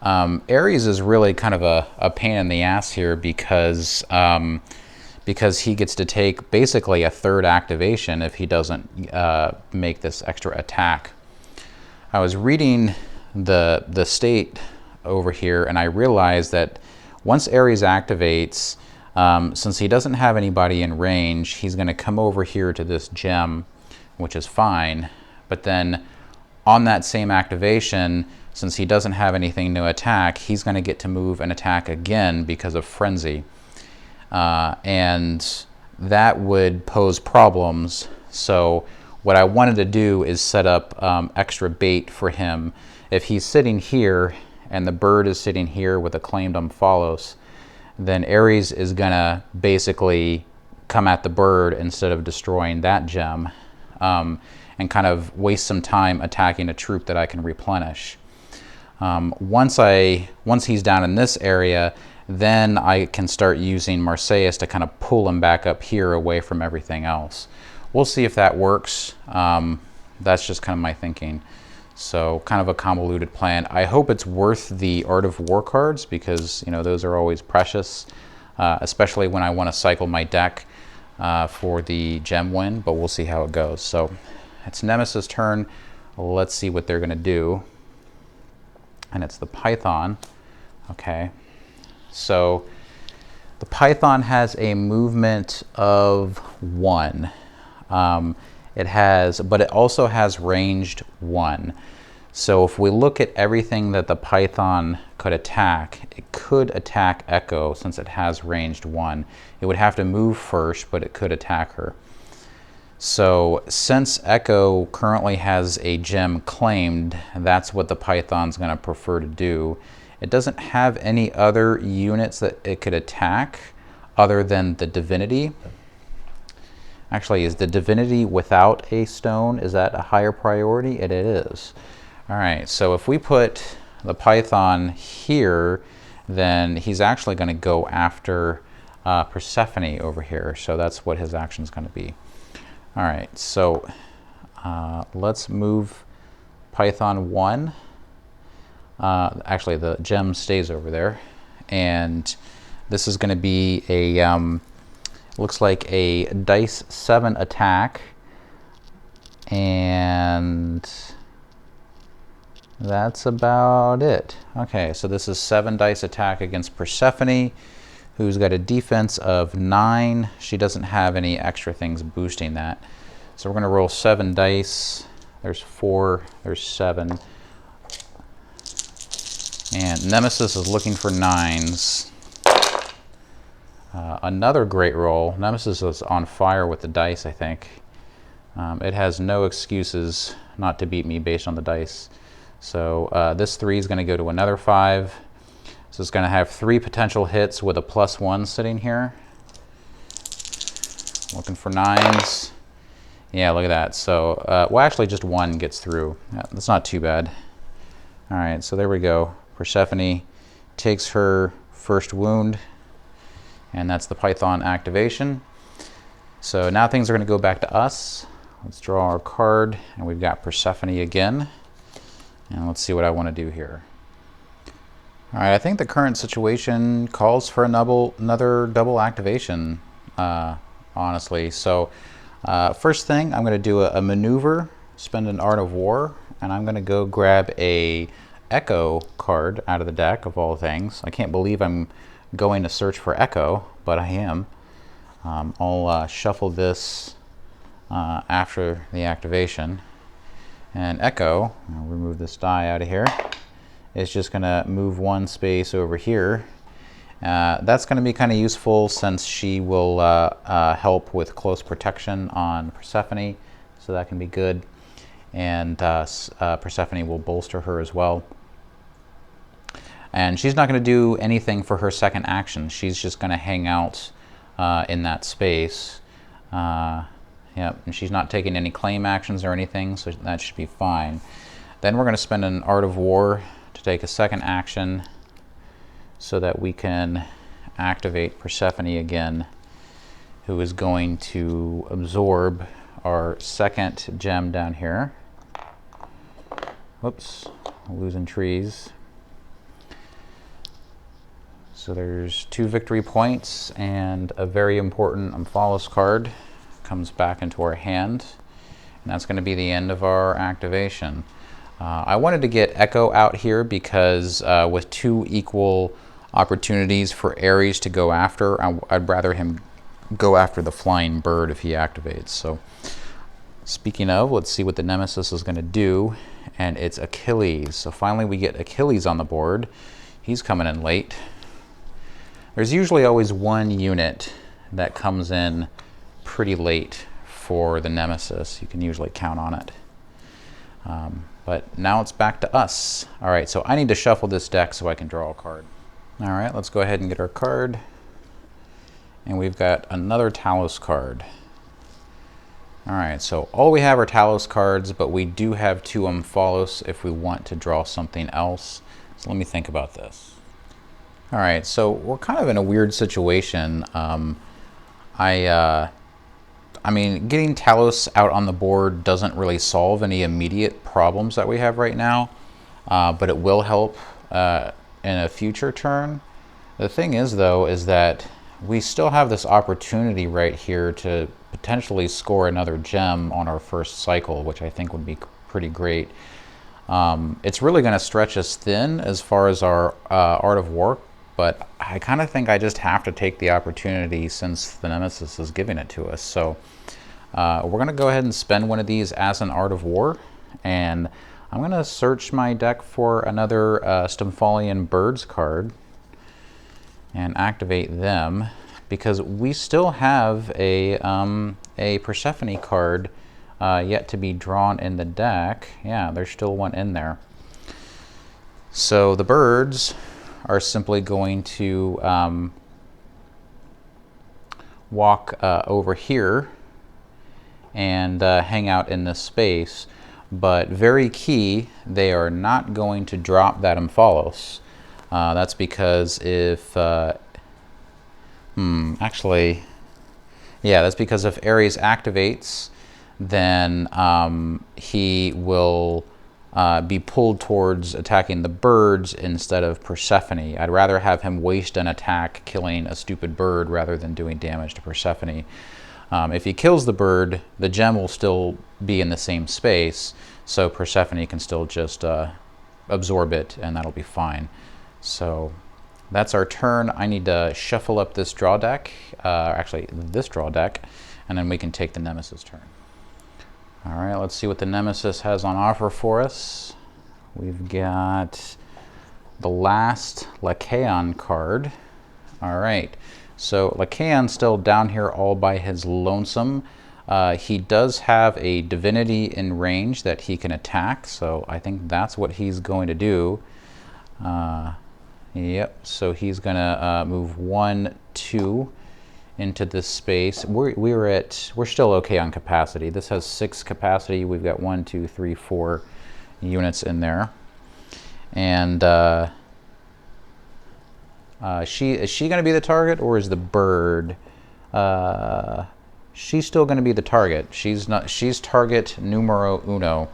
Ares is really kind of a pain in the ass here because he gets to take basically a third activation if he doesn't make this extra attack. I was reading the state over here, and I realized that once Ares activates, since he doesn't have anybody in range, he's going to come over here to this gem, which is fine. But then on that same activation, since he doesn't have anything to attack, he's going to get to move and attack again because of Frenzy. And that would pose problems. So what I wanted to do is set up extra bait for him. If he's sitting here and the bird is sitting here with acclaimed Omphalos, then Ares is going to basically come at the bird instead of destroying that gem, and kind of waste some time attacking a troop that I can replenish. Once he's down in this area, then I can start using Marseilles to kind of pull him back up here away from everything else. We'll see if that works. That's just kind of my thinking. So kind of a convoluted plan. I hope it's worth the Art of War cards because, you know, those are always precious, especially when I want to cycle my deck for the gem win, but we'll see how it goes. So it's Nemesis' turn. Let's see what they're going to do. And it's the Python. Okay. So the Python has a movement of 1. But it also has ranged 1. So if we look at everything that the Python could attack, it could attack Echo since it has ranged 1. It would have to move first, but it could attack her. So since Echo currently has a gem claimed, that's what the Python's going to prefer to do. It doesn't have any other units that it could attack other than the Divinity. Actually, is the Divinity without a stone, is that a higher priority? It is. All right, so if we put the Python here, then he's actually going to go after Persephone over here. So that's what his action is going to be. All right, so let's move Python 1. Actually, the gem stays over there. And this is going to be a, looks like a dice 7 attack. And that's about it. Okay, so this is 7 dice attack against Persephone, who's got a defense of 9. She doesn't have any extra things boosting that. So we're going to roll 7 dice. There's 4, there's 7. And Nemesis is looking for 9s. Another great roll. Nemesis is on fire with the dice, I think. It has no excuses not to beat me based on the dice. So this 3 is going to go to another 5. So it's going to have 3 potential hits with a +1 sitting here. Looking for 9s. Yeah, look at that. So, well, actually just 1 gets through. That's not too bad. All right, so there we go. Persephone takes her first wound, and that's the Python activation. So now things are going to go back to us. Let's draw our card, and we've got Persephone again. And let's see what I want to do here. All right, I think the current situation calls for another double activation, honestly. So first thing, I'm going to do a maneuver, spend an Art of War, and I'm going to go grab a Echo card out of the deck, of all things. I can't believe I'm going to search for Echo, but I am. I'll shuffle this after the activation. And Echo, I'll remove this die out of here, is just going to move 1 space over here. That's going to be kind of useful since she will help with close protection on Persephone, so that can be good. And Persephone will bolster her as well. And she's not going to do anything for her second action. She's just going to hang out in that space. Yep, and she's not taking any claim actions or anything, so that should be fine. Then we're going to spend an Art of War to take a second action so that we can activate Persephone again, who is going to absorb our second gem down here. Whoops, losing trees. So there's 2 victory points, and a very important Amphalos card comes back into our hand, and that's going to be the end of our activation. I wanted to get Echo out here because with 2 equal opportunities for Ares to go after, I'd rather him go after the flying bird if he activates. So speaking of, let's see what the Nemesis is going to do, and it's Achilles. So finally we get Achilles on the board. He's coming in late. There's usually always 1 unit that comes in pretty late for the Nemesis. You can usually count on it. But now it's back to us. All right, so I need to shuffle this deck so I can draw a card. All right, let's go ahead and get our card. And we've got another Talos card. All right, so all we have are Talos cards, but we do have 2 Amphalos if we want to draw something else. So let me think about this. All right, so we're kind of in a weird situation. I mean, getting Talos out on the board doesn't really solve any immediate problems that we have right now, but it will help in a future turn. The thing is, though, is that we still have this opportunity right here to potentially score another gem on our first cycle, which I think would be pretty great. It's really going to stretch us thin as far as our Art of War, but I kind of think I just have to take the opportunity since the Nemesis is giving it to us. So we're going to go ahead and spend one of these as an Art of War, and I'm going to search my deck for another Stymphalian Birds card and activate them, because we still have a Persephone card yet to be drawn in the deck. Yeah, there's still one in there. So the birds are simply going to walk over here and hang out in this space, but very key, they are not going to drop that Amphalos. That's because if actually, yeah, that's because if Ares activates, then he will be pulled towards attacking the birds instead of Persephone. I'd rather have him waste an attack killing a stupid bird rather than doing damage to Persephone. If he kills the bird, the gem will still be in the same space, so Persephone can still just absorb it, and that'll be fine. So that's our turn. I need to shuffle up this draw deck, actually this draw deck, and then we can take the Nemesis turn. All right, let's see what the Nemesis has on offer for us. We've got the last Lycaon card. All right, so Lycaon's still down here all by his lonesome. He does have a divinity in range that he can attack, so I think that's what he's going to do. Yep, so he's going to move 1, 2 into this space. We're still okay on capacity. This has 6 capacity. We've got 1, 2, 3, 4 units in there. And is she going to be the target, or is the bird? She's still going to be the target. She's target numero uno.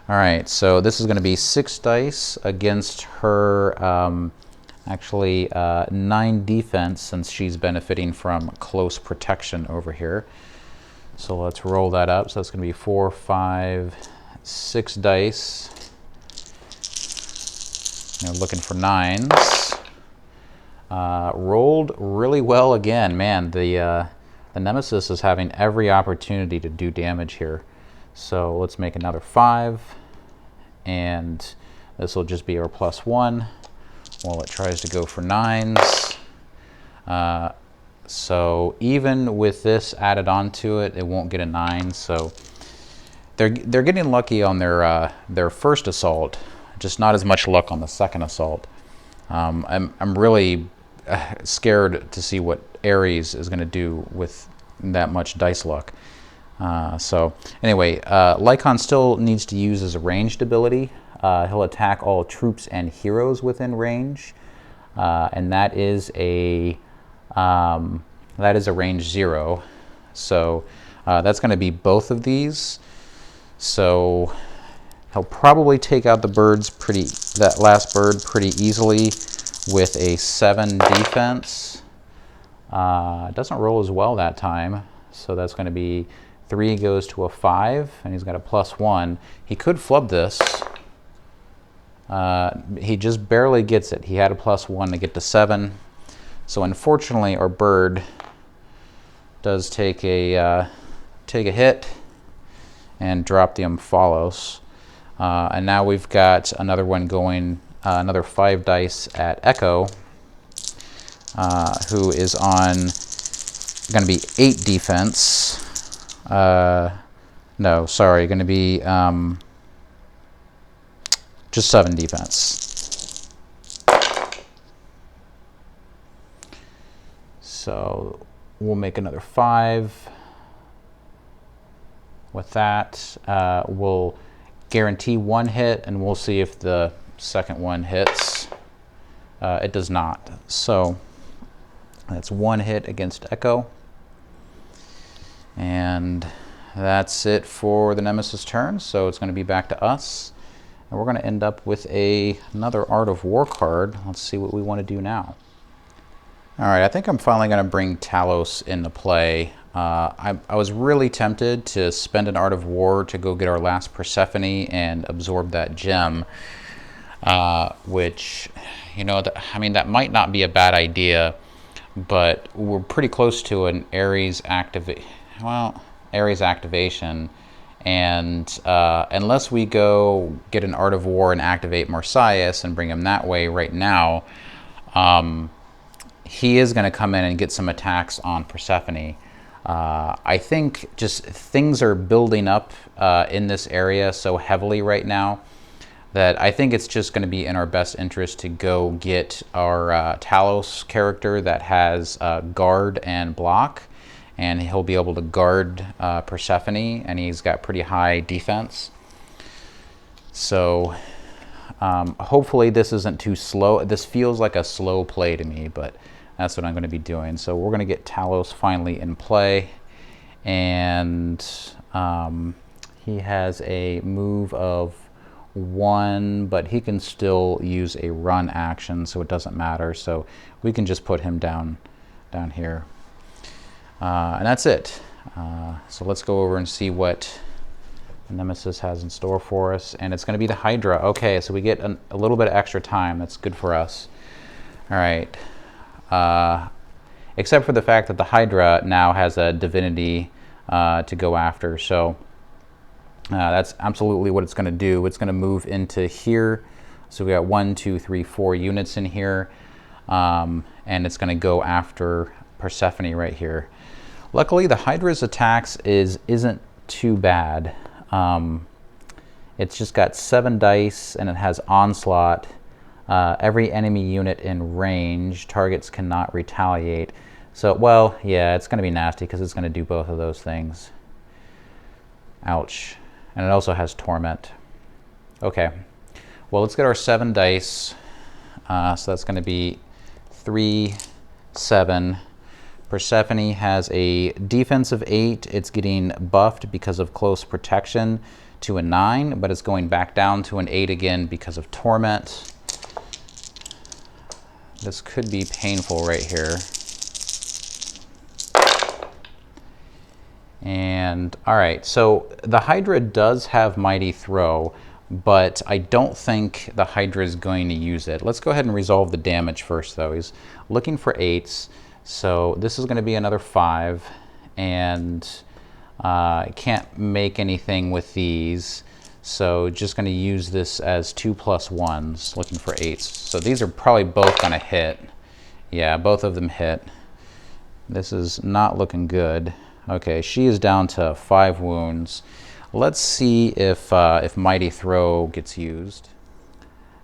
All right, so this is going to be 6 dice against her. Actually 9 defense, since she's benefiting from close protection over here. So let's roll that up. So that's going to be 4, 5, 6 dice. Looking for 9s. Rolled really well again. Man, the Nemesis is having every opportunity to do damage here. So let's make another 5, and this will just be our +1. While it tries to go for 9s. So even with this added onto it, it won't get a 9. So they're getting lucky on their first assault, just not as much luck on the second assault. I'm really scared to see what Ares is going to do with that much dice luck. So anyway, Lycaon still needs to use as a ranged ability. He'll attack all troops and heroes within range, and that is a range 0. So that's going to be both of these. So he'll probably take out the birds that last bird pretty easily. with a 7 defense. Doesn't roll as well that time, so that's going to be 3 goes to a 5, and he's got a +1. He could flub this. He just barely gets it. He had a +1 to get to 7. So unfortunately, our bird does take a hit and drop the Omphalos. And now we've got another one going, another 5 dice at Echo, who is on going to be 8 defense. No, sorry, going to be just 7 defense. So we'll make another 5. With that, we'll guarantee 1 hit, and we'll see if the second one hits. It does not. So that's 1 hit against Echo. And that's it for the Nemesis turn. So it's going to be back to us. And we're going to end up with another Art of War card. Let's see what we want to do now. All right, I think I'm finally going to bring Talos into play. I was really tempted to spend an Art of War to go get our last Persephone and absorb that gem, which, you know, I mean, that might not be a bad idea, but we're pretty close to an Ares activation, and unless we go get an Art of War and activate Marsyas and bring him that way right now, he is going to come in and get some attacks on Persephone. I think just things are building up in this area so heavily right now that I think it's just going to be in our best interest to go get our Talos character that has guard and block, and he'll be able to guard Persephone, and he's got pretty high defense. So hopefully this isn't too slow. This feels like a slow play to me, but that's what I'm going to be doing. So we're going to get Talos finally in play, and he has a move of 1, but he can still use a run action, so it doesn't matter. So we can just put him down here, and that's it. So let's go over and see what Nemesis has in store for us, and it's going to be the Hydra. Okay, so we get a little bit of extra time. That's good for us. All right. Except for the fact that the Hydra now has a divinity to go after. So that's absolutely what it's going to do. It's going to move into here. So we got 1, 2, 3, 4 units in here. And it's going to go after Persephone right here. Luckily, the Hydra's attacks isn't too bad. It's just got 7 dice, and it has Onslaught. Every enemy unit in range, targets cannot retaliate. So, well, yeah, it's going to be nasty because it's going to do both of those things. Ouch. And it also has Torment. Okay. Well, let's get our 7 dice. So that's going to be 3, 7. Persephone has a defense of 8. It's getting buffed because of close protection to a 9, but it's going back down to an 8 again because of Torment. This could be painful right here. And all right, so the Hydra does have Mighty Throw, but I don't think the Hydra is going to use it. Let's go ahead and resolve the damage first, though. He's looking for 8s, so this is going to be another 5, and I can't make anything with these. So just going to use this as 2 plus 1s, looking for 8s. So these are probably both going to hit. Yeah, both of them hit. This is not looking good. Okay, she is down to 5 wounds. Let's see if Mighty Throw gets used.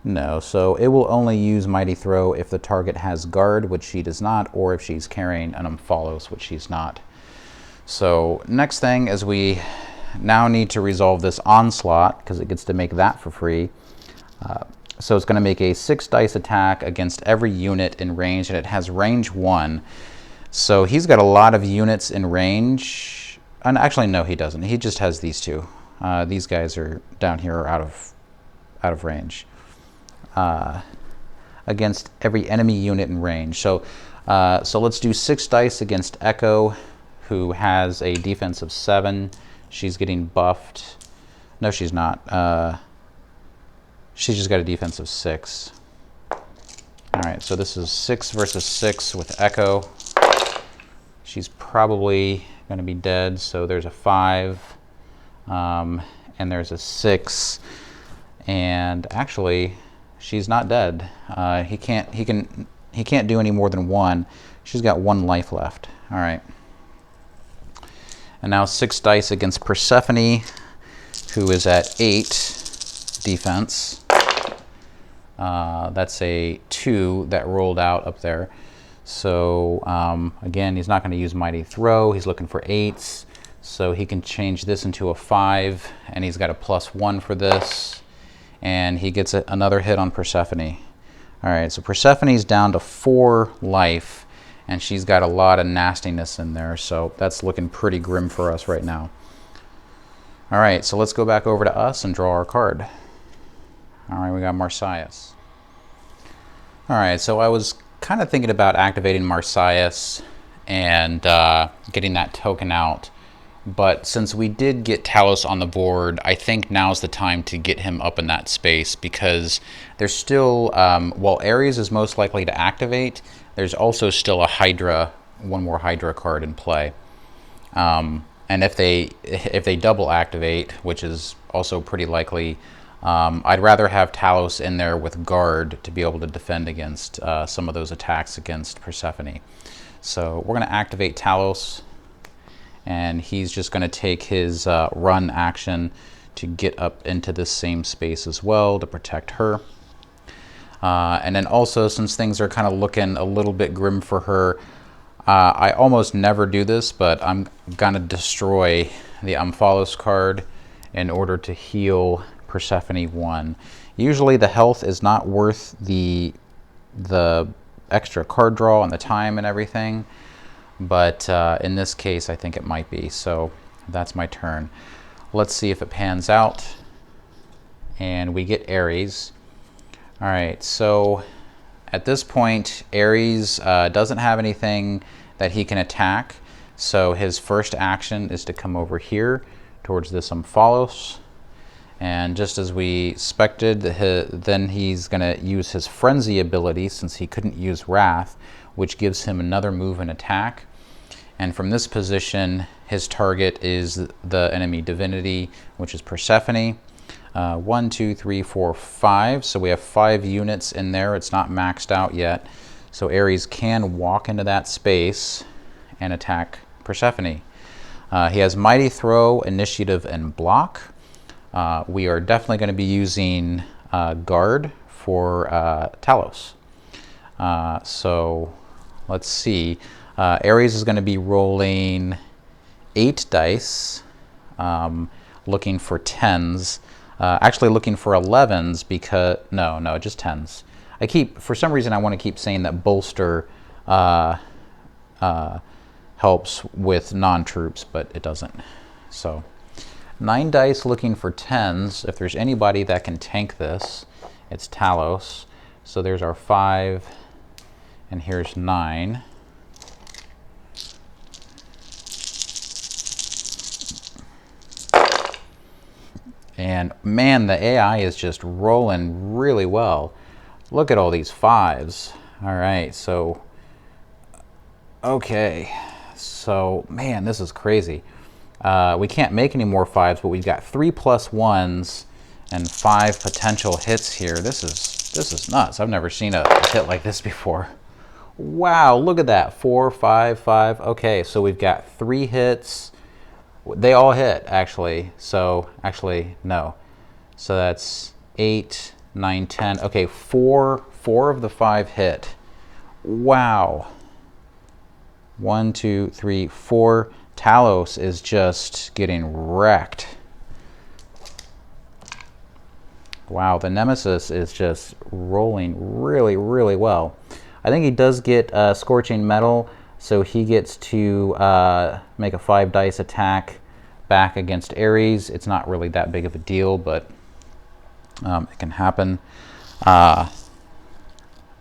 No, so it will only use Mighty Throw if the target has guard, which she does not, or if she's carrying an Omphalos, which she's not. So next thing is we now need to resolve this Onslaught, because it gets to make that for free. So it's going to make a 6 dice attack against every unit in range, and it has range 1. So he's got a lot of units in range. And actually, no, he doesn't. He just has these 2. These guys are down here, are out of range. against every enemy unit in range. So, so let's do 6 dice against Echo, who has a defense of 7. She's getting buffed. No, she's not. She's just got a defense of 6. All right, so this is 6 versus 6 with Echo. She's probably going to be dead, so there's a 5, and there's a 6, and actually, she's not dead. He can't do any more than 1. She's got 1 life left. All right. And now 6 dice against Persephone, who is at 8 defense. That's a 2 that rolled out up there. So again, he's not going to use Mighty Throw. He's looking for 8s. So he can change this into a 5, and he's got a +1 for this. And he gets another hit on Persephone. All right, so Persephone's down to 4 life, and she's got a lot of nastiness in there. So that's looking pretty grim for us right now. All right, so let's go back over to us and draw our card. All right, we got Marsyas. All right, so I was kind of thinking about activating Marsyas and getting that token out. But since we did get Talos on the board, I think now's the time to get him up in that space, because there's still, while Ares is most likely to activate, there's also still a Hydra, 1 more Hydra card in play. And if they double activate, which is also pretty likely, I'd rather have Talos in there with guard to be able to defend against some of those attacks against Persephone. So we're going to activate Talos, and he's just going to take his run action to get up into this same space as well to protect her. And then also, since things are kind of looking a little bit grim for her, I almost never do this, but I'm going to destroy the Amphalos card in order to heal Persephone 1. Usually the health is not worth the extra card draw and the time and everything, but in this case I think it might be. So that's my turn. Let's see if it pans out, and we get Ares. All right, so at this point Ares doesn't have anything that he can attack, so his first action is to come over here towards this Amphalos. And just as we expected, then he's going to use his Frenzy ability, since he couldn't use Wrath, which gives him another move and attack. And from this position, his target is the enemy divinity, which is Persephone. 1, 2, 3, 4, 5. So we have 5 units in there. It's not maxed out yet. So Ares can walk into that space and attack Persephone. He has Mighty Throw, Initiative, and Block. We are definitely going to be using guard for Talos. So let's see. Ares is going to be rolling 8 dice, looking for 10s. Actually looking for 11s because, no, just 10s. For some reason I want to keep saying that Bolster helps with non-troops, but it doesn't. So 9 dice looking for 10s. If there's anybody that can tank this, it's Talos. So there's our 5, and here's 9. And man, the AI is just rolling really well. Look at all these 5s. All right, so, okay. So, man, this is crazy. We can't make any more 5s, but we've got 3 plus 1s and 5 potential hits here. This is nuts. I've never seen a hit like this before. Wow, look at that. 4, 5, 5. Okay, so we've got 3 hits. They all hit, actually. So, actually, no. So that's 8, 9, 10. Okay, 4 of the 5 hit. Wow. 1, 2, 3, 4. Talos is just getting wrecked. Wow, the Nemesis is just rolling really, really well. I think he does get Scorching Metal, so he gets to make a 5 dice attack back against Ares. It's not really that big of a deal, but it can happen.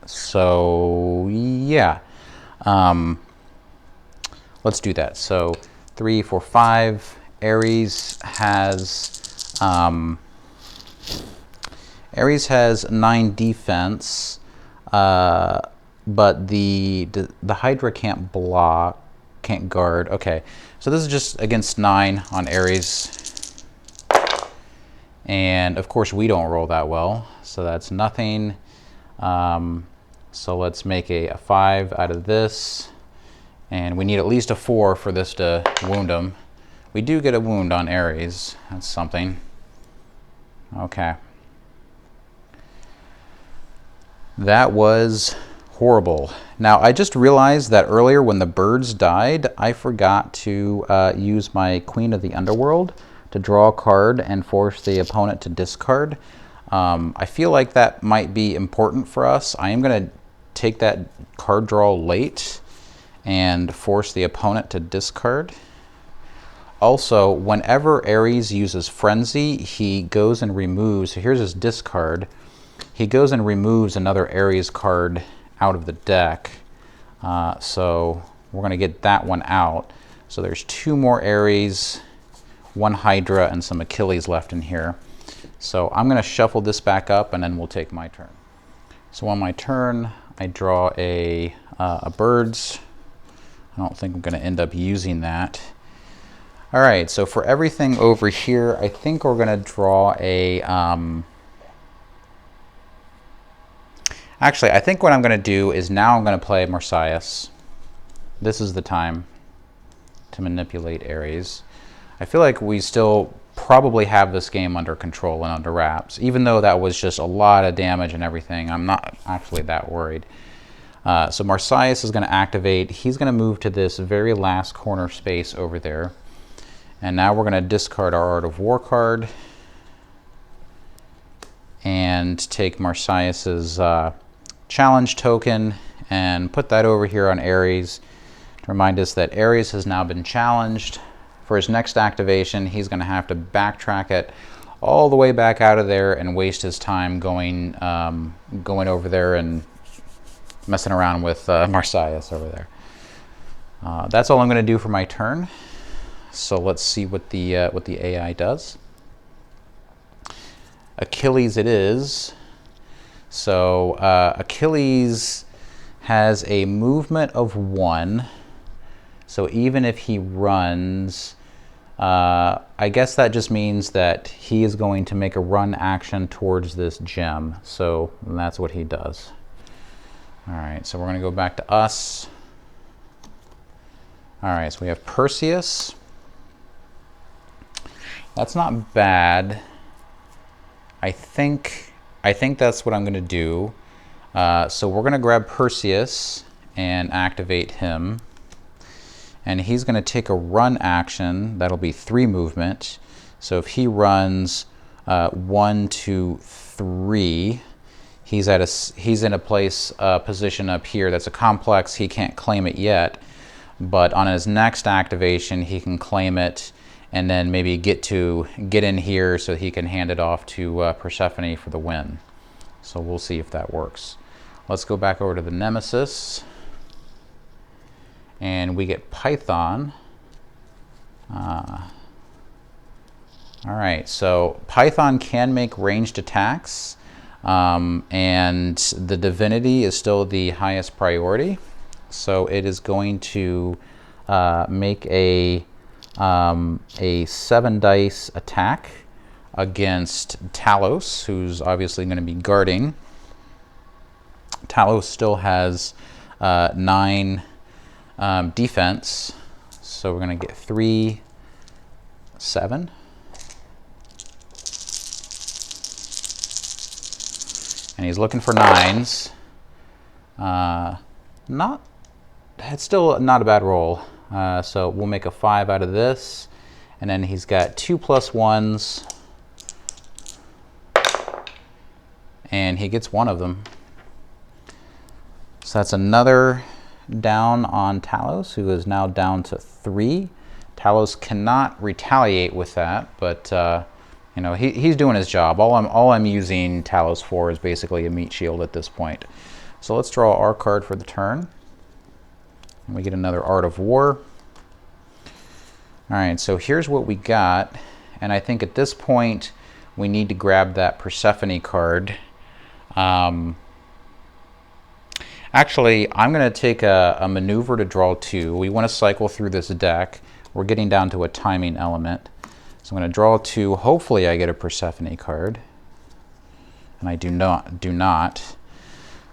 So yeah, let's do that. So 3, 4, 5. Ares has 9 defense, but the Hydra can't block, can't guard. Okay, so this is just against 9 on Ares, and of course we don't roll that well, so that's nothing. So let's make a 5 out of this, and we need at least a 4 for this to wound him. We do get a wound on Ares. That's something. Okay. That was horrible. Now, I just realized that earlier when the birds died, I forgot to use my Queen of the Underworld to draw a card and force the opponent to discard. I feel like that might be important for us. I am going to take that card draw late and force the opponent to discard. Also, whenever Ares uses Frenzy, he goes and removes, so here's his discard. He goes and removes another Ares card out of the deck. So we're going to get that one out. So there's 2 more Ares, 1 Hydra, and some Achilles left in here. So I'm going to shuffle this back up, and then we'll take my turn. So on my turn, I draw a birds. I don't think I'm going to end up using that. All right, so for everything over here, I think we're going to draw a... Actually, I think what I'm going to do is now I'm going to play Marsyas. This is the time to manipulate Ares. I feel like we still probably have this game under control and under wraps. Even though that was just a lot of damage and everything, I'm not actually that worried. So Marsyas is going to activate. He's going to move to this very last corner space over there. And now we're going to discard our Art of War card and take Marsyas's challenge token and put that over here on Ares to remind us that Ares has now been challenged. For his next activation, he's going to have to backtrack it all the way back out of there and waste his time going over there and messing around with Marsyas over there. That's all I'm going to do for my turn. So let's see what the AI does. Achilles it is. So Achilles has a movement of 1. So even if he runs, I guess that just means that he is going to make a run action towards this gem. So that's what he does. All right, so we're going to go back to us. All right, so we have Perseus. That's not bad. I think that's what I'm going to do. So we're going to grab Perseus and activate him. And he's going to take a run action. That'll be 3 movement. So if he runs 1, 2, 3, he's in a position up here that's a complex. He can't claim it yet. But on his next activation, he can claim it and then maybe get in here so he can hand it off to Persephone for the win. So we'll see if that works. Let's go back over to the Nemesis. And we get Python. All right, so Python can make ranged attacks, and the divinity is still the highest priority. So it is going to make a 7 dice attack against Talos, who's obviously going to be guarding. Talos still has 9 defense, so we're going to get 3, 7. And he's looking for 9s. It's still not a bad roll. So we'll make a 5 out of this, and then he's got 2 +1s, and he gets 1 of them. So that's another down on Talos, who is now down to 3. Talos cannot retaliate with that, but you know, he's doing his job. All I'm using Talos for is basically a meat shield at this point. So let's draw our card for the turn. And we get another Art of War. All right, so here's what we got. And I think at this point, we need to grab that Persephone card. Actually, I'm going to take a maneuver to draw 2. We want to cycle through this deck. We're getting down to a timing element. So I'm going to draw 2. Hopefully I get a Persephone card. And I do not.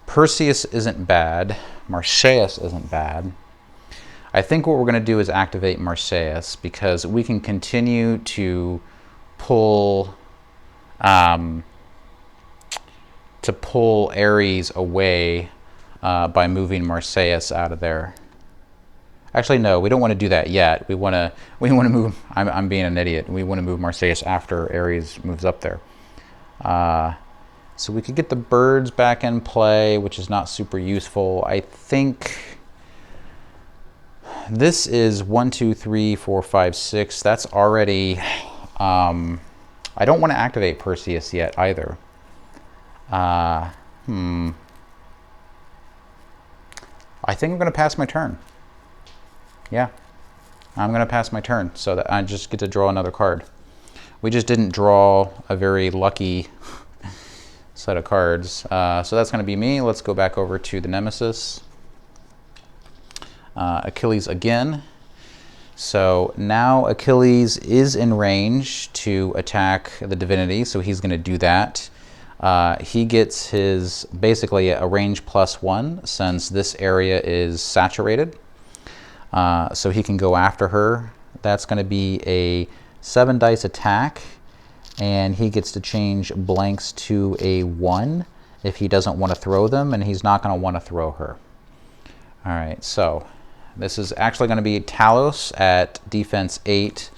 Perseus isn't bad. Marsyas isn't bad. I think what we're going to do is activate Marsyas because we can continue to pull Ares away by moving Marsyas out of there. Actually, no, we don't want to do that yet. We want to move. I'm being an idiot. We want to move Marsyas after Ares moves up there. So we could get the birds back in play, which is not super useful. I think this is 1, 2, 3, 4, 5, 6. That's already. I don't want to activate Perseus yet either. I think I'm going to pass my turn. Yeah, I'm going to pass my turn so that I just get to draw another card. We just didn't draw a very lucky set of cards. So that's going to be me. Let's go back over to the Nemesis. Achilles again. So now Achilles is in range to attack the divinity, so he's going to do that. He gets his basically a range +1 since this area is saturated. So he can go after her. That's going to be a 7 dice attack, and he gets to change blanks to a 1 if he doesn't want to throw them, and he's not going to want to throw her. All right, so this is actually going to be Talos at defense 8.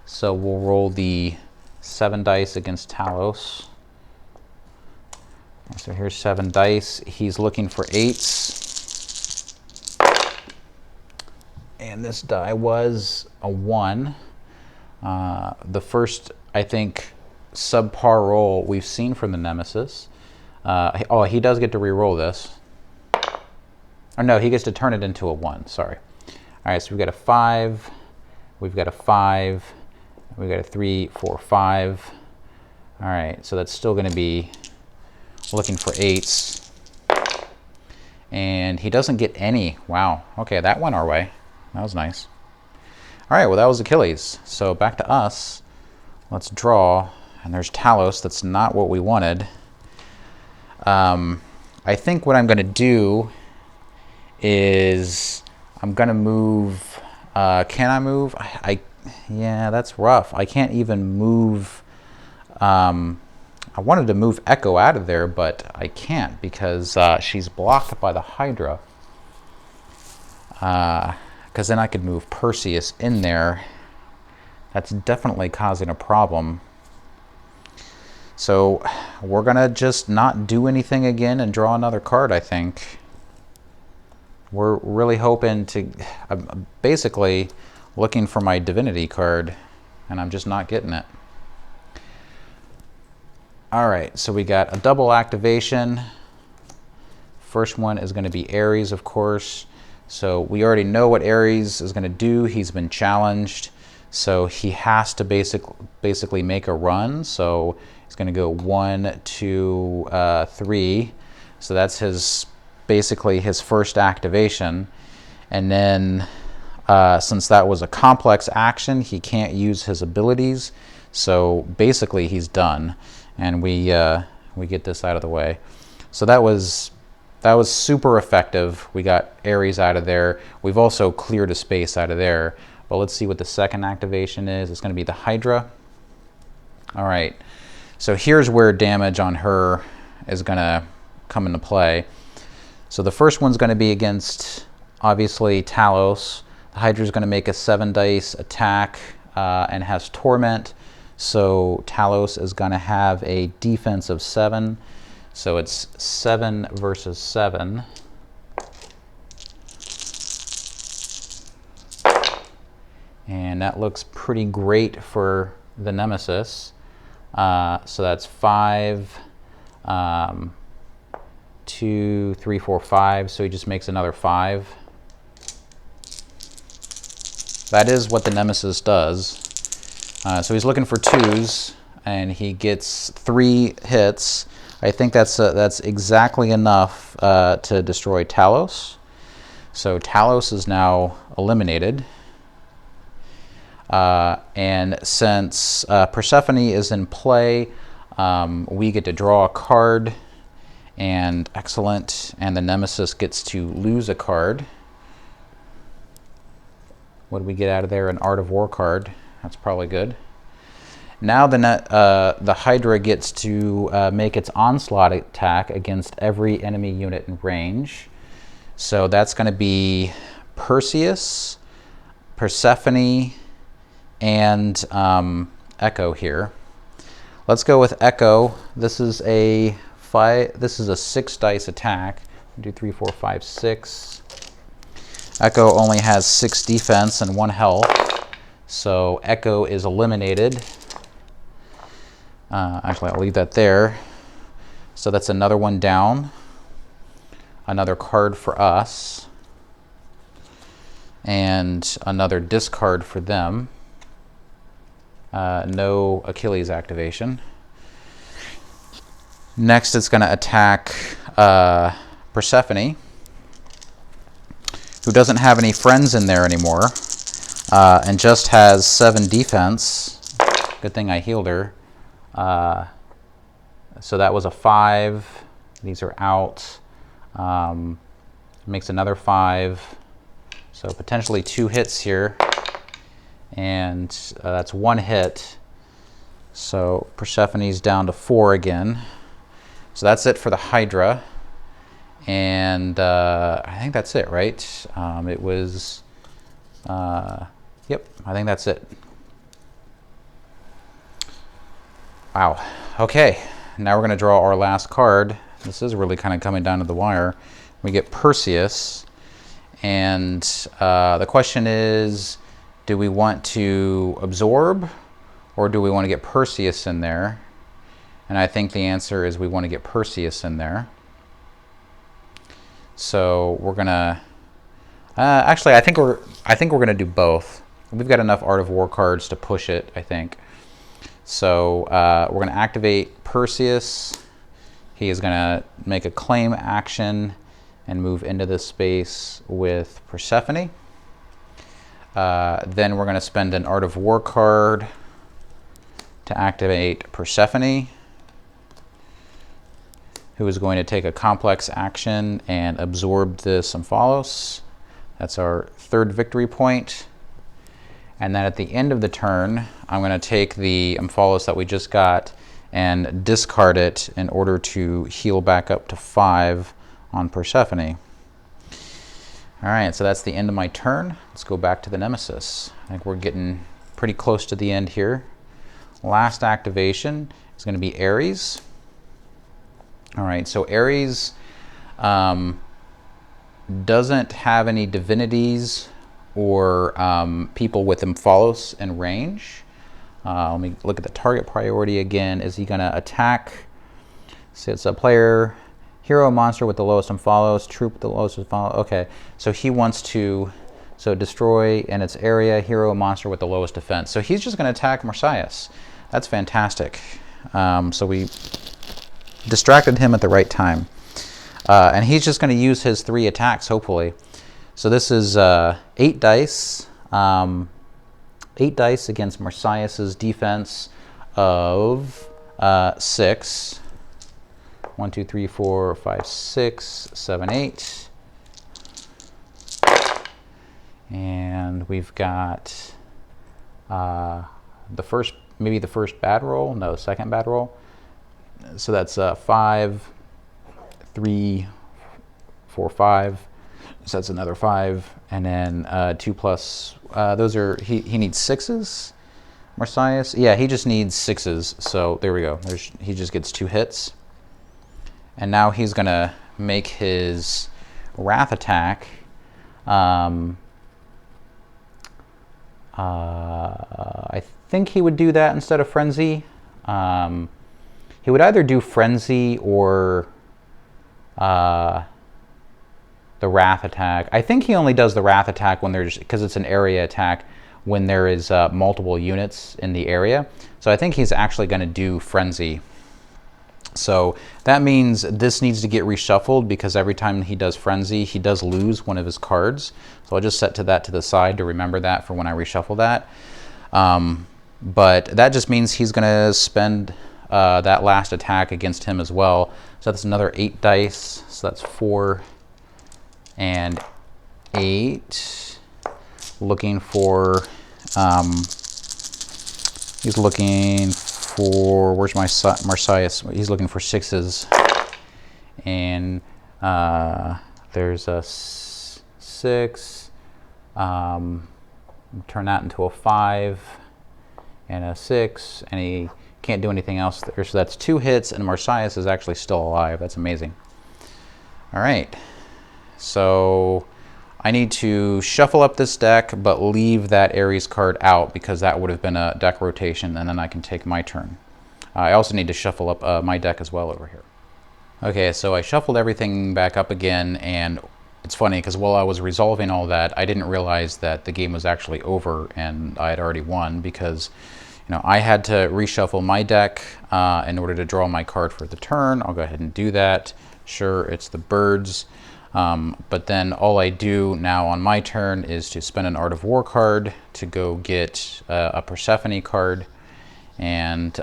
So we'll roll the 7 dice against Talos. So here's 7 dice. He's looking for 8s. And this die was a 1. The first, I think, subpar roll we've seen from the Nemesis. Oh, he does get to re-roll this. Or no, he gets to turn it into a 1, sorry. All right, so we've got a 5, we've got a 5, we've got a 3, 4, 5. All right, so that's still going to be looking for 8s. And he doesn't get any. Wow, okay, that went our way. That was nice. All right, well, that was Achilles. So back to us. Let's draw. And there's Talos. That's not what we wanted. I think what I'm going to do is I'm going to move. Can I move? Yeah, that's rough. I can't even move. I wanted to move Echo out of there, but I can't because she's blocked by the Hydra. Because then I could move Perseus in there. That's definitely causing a problem. So we're going to just not do anything again and draw another card, I think. We're really hoping to... I'm basically looking for my divinity card, and I'm just not getting it. All right, so we got a double activation. First one is going to be Ares, of course. So we already know what Ares is going to do. He's been challenged, so he has to basically make a run. So he's going to go 1, 2, 3. So that's basically his first activation. And then since that was a complex action, he can't use his abilities. So basically he's done, and we get this out of the way. So that was super effective. We got Ares out of there. We've also cleared a space out of there. But let's see what the second activation is. It's going to be the Hydra. All right. So here's where damage on her is going to come into play. So the first one's going to be against, obviously, Talos. The Hydra is going to make a 7 dice attack and has Torment. So Talos is going to have a defense of 7. So it's 7 versus 7. And that looks pretty great for the Nemesis. So that's 5, 2, 3, 4, 5. So he just makes another 5. That is what the Nemesis does. So he's looking for 2s, and he gets 3 hits. I think that's exactly enough to destroy Talos. So Talos is now eliminated. And since Persephone is in play, we get to draw a card, and excellent, and the Nemesis gets to lose a card. What do we get out of there? An Art of War card. That's probably good. Now the Hydra gets to make its onslaught attack against every enemy unit in range. So that's going to be Perseus, Persephone, and Echo here. Let's go with Echo. This is a 6 dice attack. Do 3, 4, 5, 6. Echo only has 6 defense and 1 health, so Echo is eliminated. Actually, I'll leave that there. So that's another one down. Another card for us. And another discard for them. No Achilles activation. Next, it's going to attack Persephone, who doesn't have any friends in there anymore, and just has 7 defense. Good thing I healed her. So that was a 5. These are out. Makes another 5. So potentially 2 hits here. And that's 1 hit. So Persephone's down to 4 again. So that's it for the Hydra. And I think that's it, right? It was, yep, I think that's it. Wow. Okay, now we're going to draw our last card. This is really kind of coming down to the wire. We get Perseus. And the question is, do we want to absorb, or do we want to get Perseus in there? And I think the answer is we want to get Perseus in there. So we're gonna actually I think we're gonna do both. We've got enough Art of War cards to push it, I think. So we're gonna activate Perseus. He is gonna make a claim action and move into this space with Persephone. Then we're gonna spend an Art of War card to activate Persephone, who is going to take a complex action and absorb this Omphalos. That's our 3rd victory point. And then at the end of the turn, I'm going to take the Omphalos that we just got and discard it in order to heal back up to 5 on Persephone. All right, so that's the end of my turn. Let's go back to the Nemesis. I think we're getting pretty close to the end here. Last activation is going to be Ares. All right, so Ares doesn't have any divinities or people with Omphalos in range. Let me look at the target priority again. Is he going to attack? So it's a player, hero, monster with the lowest Omphalos, troop with the lowest Omphalos. Okay, so he wants to destroy in its area, hero, monster with the lowest defense. So he's just going to attack Marsyas. That's fantastic. So we distracted him at the right time. And he's just going to use his 3 attacks, hopefully. So this is 8 dice. 8 dice against Marsyas's defense of 6. 1, 2, 3, 4, 5, 6, 7, 8. And we've got maybe the first bad roll. No, second bad roll. So that's 5, 3, 4, 5. So that's another 5, and then 2 plus. Those are he needs 6s. Marsyas, yeah, he just needs 6s. So there we go. He just gets 2 hits, and now he's gonna make his wrath attack. I think he would do that instead of frenzy. He would either do frenzy or the Wrath attack. I think he only does the Wrath attack when there's, because it's an area attack, when there is multiple units in the area. So I think he's actually going to do Frenzy. So that means this needs to get reshuffled, because every time he does Frenzy, he does lose one of his cards. So I'll just set to that to the side to remember that for when I reshuffle that. But that just means he's going to spend that last attack against him as well. So that's another 8 dice. So that's 4 and 8. Looking for, he's looking for, where's my Marsyas? He's looking for 6s. And there's a 6. Turn that into a 5 and a 6, and he can't do anything else there. So that's 2 hits, and Marsyas is actually still alive. That's amazing. All right. So I need to shuffle up this deck, but leave that Ares card out, because that would have been a deck rotation, and then I can take my turn. I also need to shuffle up my deck as well over here. Okay, so I shuffled everything back up again, and it's funny because while I was resolving all that, I didn't realize that the game was actually over and I had already won, because I had to reshuffle my deck in order to draw my card for the turn. I'll go ahead and do that. Sure, it's the birds. But then all I do now on my turn is to spend an Art of War card to go get a Persephone card, and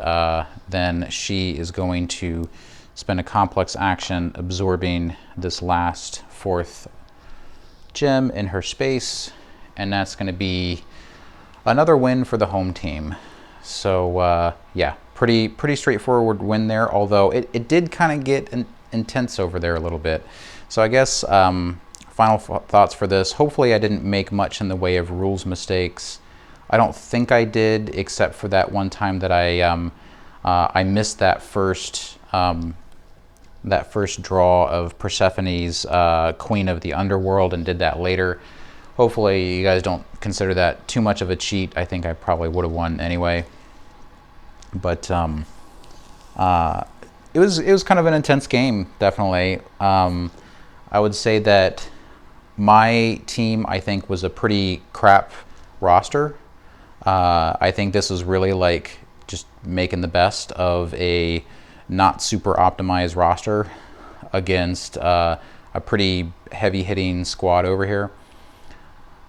then she is going to spend a complex action absorbing this last 4th gem in her space, and that's going to be another win for the home team. So yeah, pretty straightforward win there, although it did kind of get intense over there a little bit. So I guess final thoughts for this. Hopefully I didn't make much in the way of rules mistakes. I don't think I did, except for that one time that I missed that first draw of Persephone's Queen of the Underworld, and did that later. Hopefully you guys don't consider that too much of a cheat. I think I probably would have won anyway. But it was kind of an intense game, definitely. I would say that my team, I think, was a pretty crap roster. I think this was really like just making the best of a not super optimized roster against a pretty heavy hitting squad over here.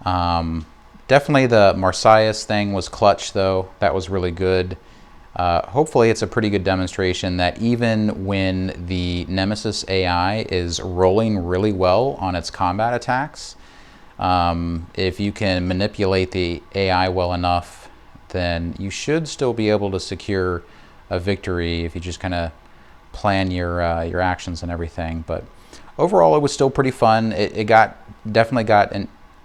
Definitely the Marsyas thing was clutch though. That was really good. Hopefully it's a pretty good demonstration that even when the Nemesis AI is rolling really well on its combat attacks, if you can manipulate the AI well enough, then you should still be able to secure a victory if you just kind of plan your actions and everything. But overall, it was still pretty fun. It definitely got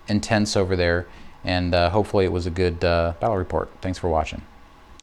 intense over there, and hopefully it was a good battle report. Thanks for watching.